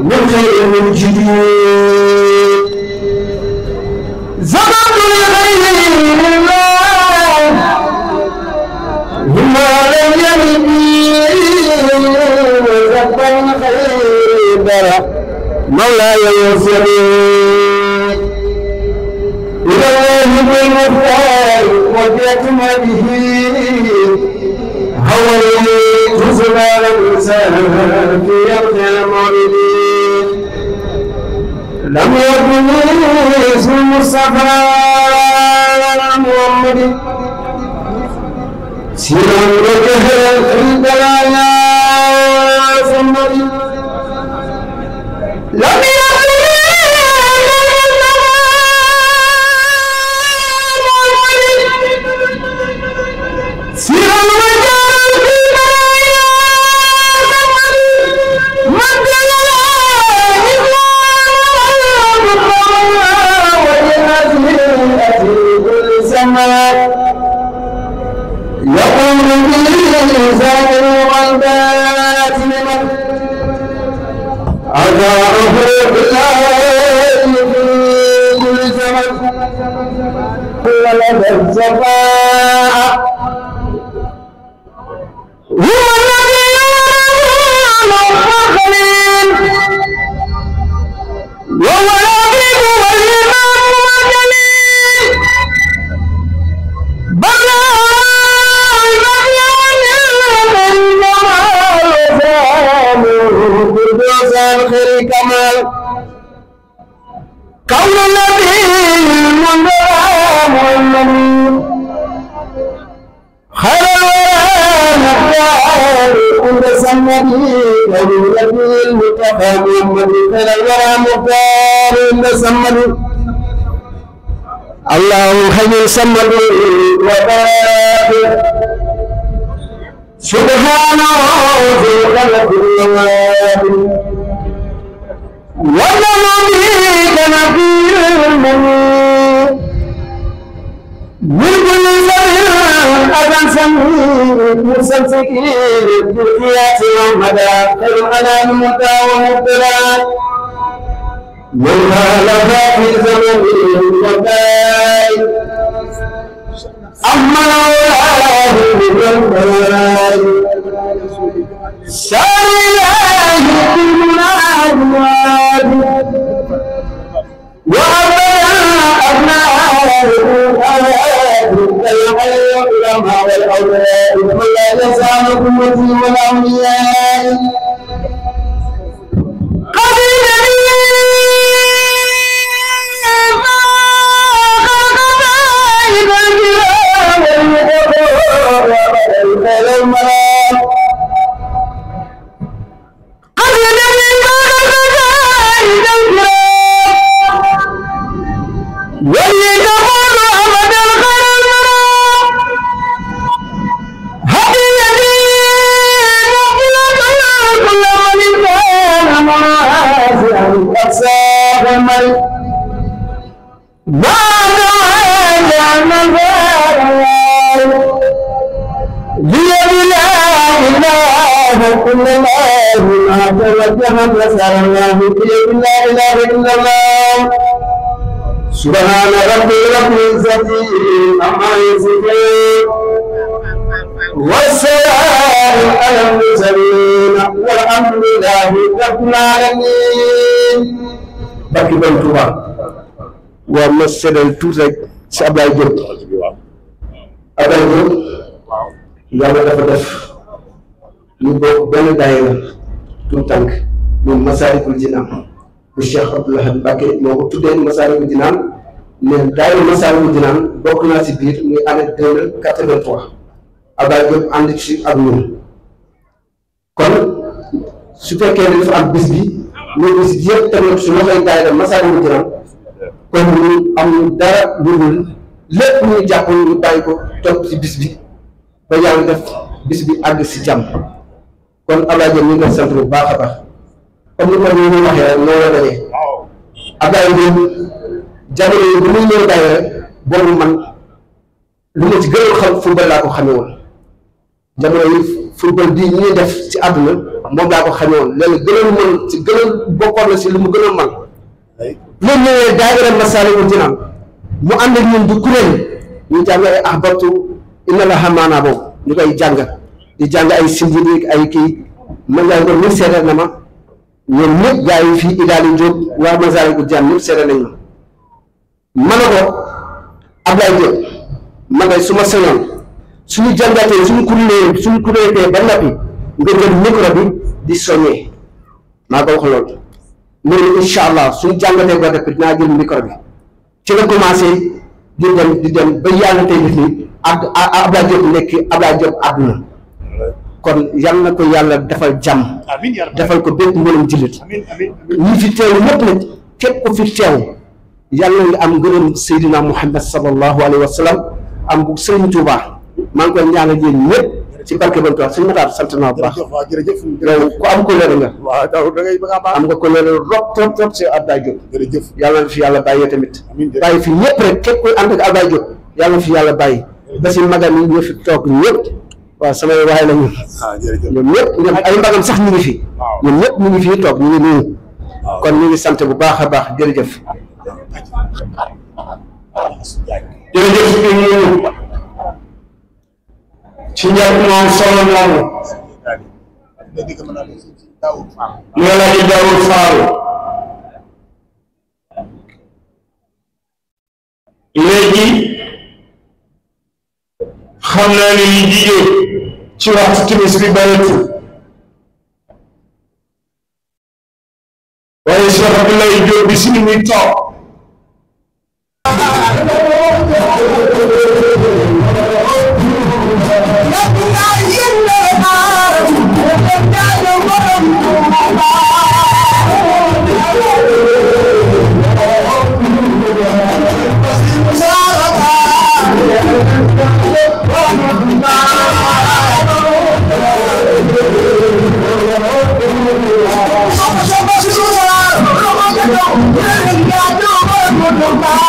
من خير من جديد زمان لغير الله وما لم يلد زمان خير مولاي يوصلي إلى الله بالمختار وبأكمله هوى زمان الإنسان في يوم المولدين لم يكن اسم المصطفى محمد سيرا وجهرا في الدلالا سمد لم يكن سيرا يقول بالإنسان والبات لمن أداره بالله في كل زمن ولد الزفاء هو الذي يرى الخليل وهو العبيد والإمام والجليل بلى آخر كمال قول النبي محمد خير الورى عند سمدي وللنبي المتقى محمد خير الورى مختار عند سمدي الله خير سمد وبارك سبحانه في خلق الله والنبي كنبي المؤمن من كل شيء أذن سميع مسلسكين بالقياس والمدى خير الأنام متى ومبتلى منها لها في زمن الفتاي أما الله من البلاي سائله بالمناد وأبناء العلماء والأولاد من لا يزال قوتي والأولياء may بيد لا إله إلا الله ما توجه نصر الله بيد لا إله إلا الله سبحان ربي رب العزة عما يصفون والسلام على المرسلين والحمد لله رب العالمين barki Borom Touba waa ma seddal tuuti rek si Ablaye Diop Ablaye Diop yàlla dafa def ñu bokk benn daayira tout tànk muy Masaalikul Jinaan bu Cheikh Abdoul Ahad Mbacké moo ko tuddee Masaalikul Jinaan ne daayira Masaalikul Jinaan bokk naa si biir muy année 2083 Ablaye Diop ànd ci ak ñun kon su fekkee ne dafa am bis bi ñu bis bi yëpp tamit su loxoy daayira Masaalikul Jinaan kon ñu am dara lu dul lépp ñu jàpp ñu bàyyi ko topp ci bis bi ba yàlla def bis bi àgg si jàmm kon Ablaye Diop ñu ngi sant bu baax a baax comme ni ko ñu waxee rek noonu la dajee Ablaye Diop jamono yi bu muy ñëw daayira boobu man lu ma ci gën a xam football laa ko xamee woon jamono yi football bii ñuy def ci àdduna moom laa ko xamee woon léegi gënoon mën ci gënoon bokkoon na si lu mu gënoon man loolu ñëwee daayira Masaalikul Jinaan mu ànd ak ñun du kuréel ñu jàng ay ahbabtu inna la xamaana boobu ñu koy jàng di jàng ay sindidik ay kii man ngaa ko ñu seetal na ma ñoom ñëpp gaa yi fii Idaali Diop waa Masaalikul Jinaan ñëpp seetal nañ ma ne ko Ablaye Diop man de su ma sañoon suñu jàngatee suñu kuréelee ba noppi nga jël micro bi di soññee maa ko wax loolu loolu incha allah suñu jàngatee ba def dinaa jël micro bi ci la commencé di dem ba yàlla tey def ni Ablaye Diop nekk Ablaye Diop àdduna kon yal na ko yàlla defal jàmm defal ko bépp mboolem jullit ñi fi teew ñëpp nag képp ko fi teew yàlla nga am ngërëm Seydina Muhammad sallallahu alayhi wa sallam am bu Sëriñ Tuuba maa ngi koy ñaanal yéen ñëpp ci barke Borom Tuuba suñu mataar sant naa bu baax yow ku am ko leer nga am nga ko leer trop ci Ablaye Diop jërëjëf yàlla na fi yàlla bàyyi tamit bàyyi fi ñëpp rek képp koy ànd ak Ablaye Diop yàlla na fi yàlla bàyyi ba si magam yi ñoo fi toog ñëpp waaw samay waay la ñu ñoom ñëpp ñoom ay magam sax ñu ngi fi ñoom ñëpp ñu ngi fii toog ñu ngi nii kon ñu ngi sant bu baax a baax jërëjëf jërëjëf ci njàpp moom solo moomu ñu la di Daawud Faal léegi xam naa ne li jigéen ci waxtu timis bi bareetul waaye Cheikh Abdoulaye Diop bi si ni muy toog Bye.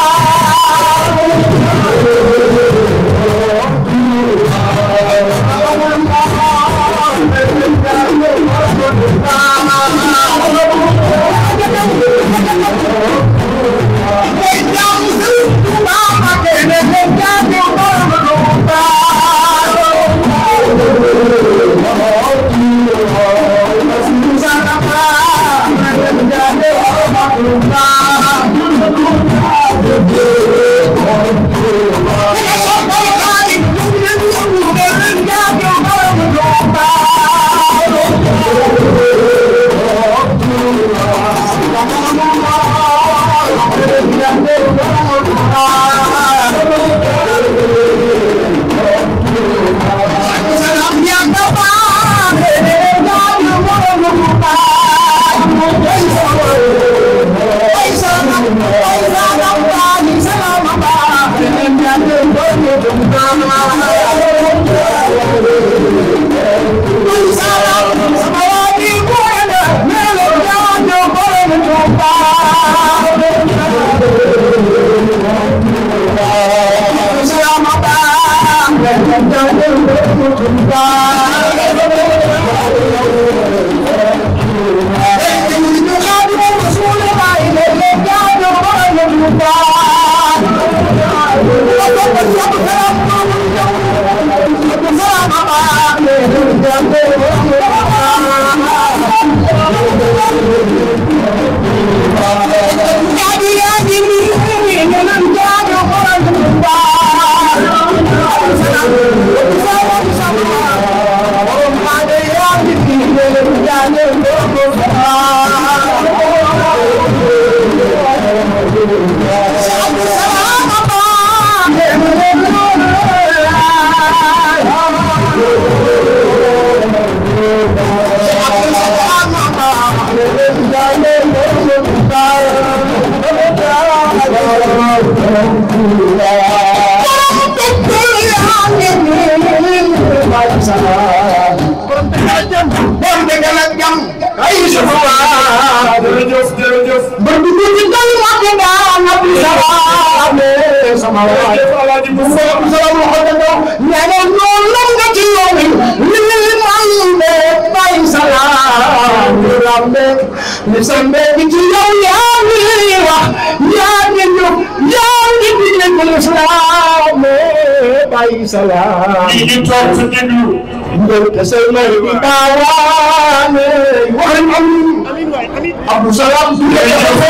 Abdou Salam du la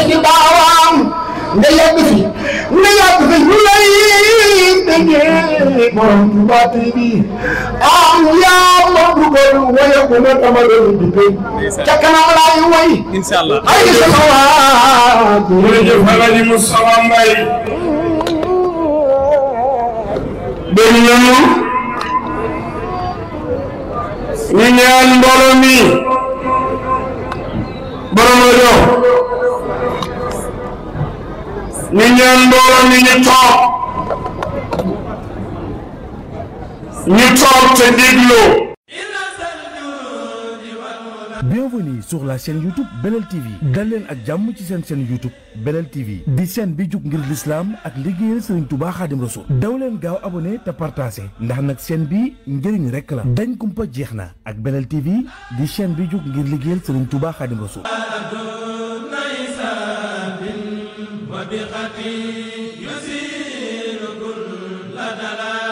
ci baawam nga yàgg fi ñu lay déggee borom Touba TV am yaa ma dugal waya ko na tamadal di pay ca kanam laay way inshallah ay sama waa jërëjëf Alaaji Moustapha Mbaye dégg nañu ñu ñaan mbooloo mi borom rajo ñu ñaan mbooloo mi ñu toog te dégloo. Bienvenue sur la chaîne YouTube Belel TV dal leen ak jàmm ci seen chaîne YouTube Belel TV di chaîne bi jug ngir l'islam ak liggéeyal Serigne Touba Khadim Rassoul daw leen gaaw abonné te partagé ndax nag chaîne bi njëriñ rek la dañ kumpa jeex na ak Belel TV di chaîne bi jug ngir liggéeyal Serigne Touba Khadim Rassoul. وبخطي يسير كل دلال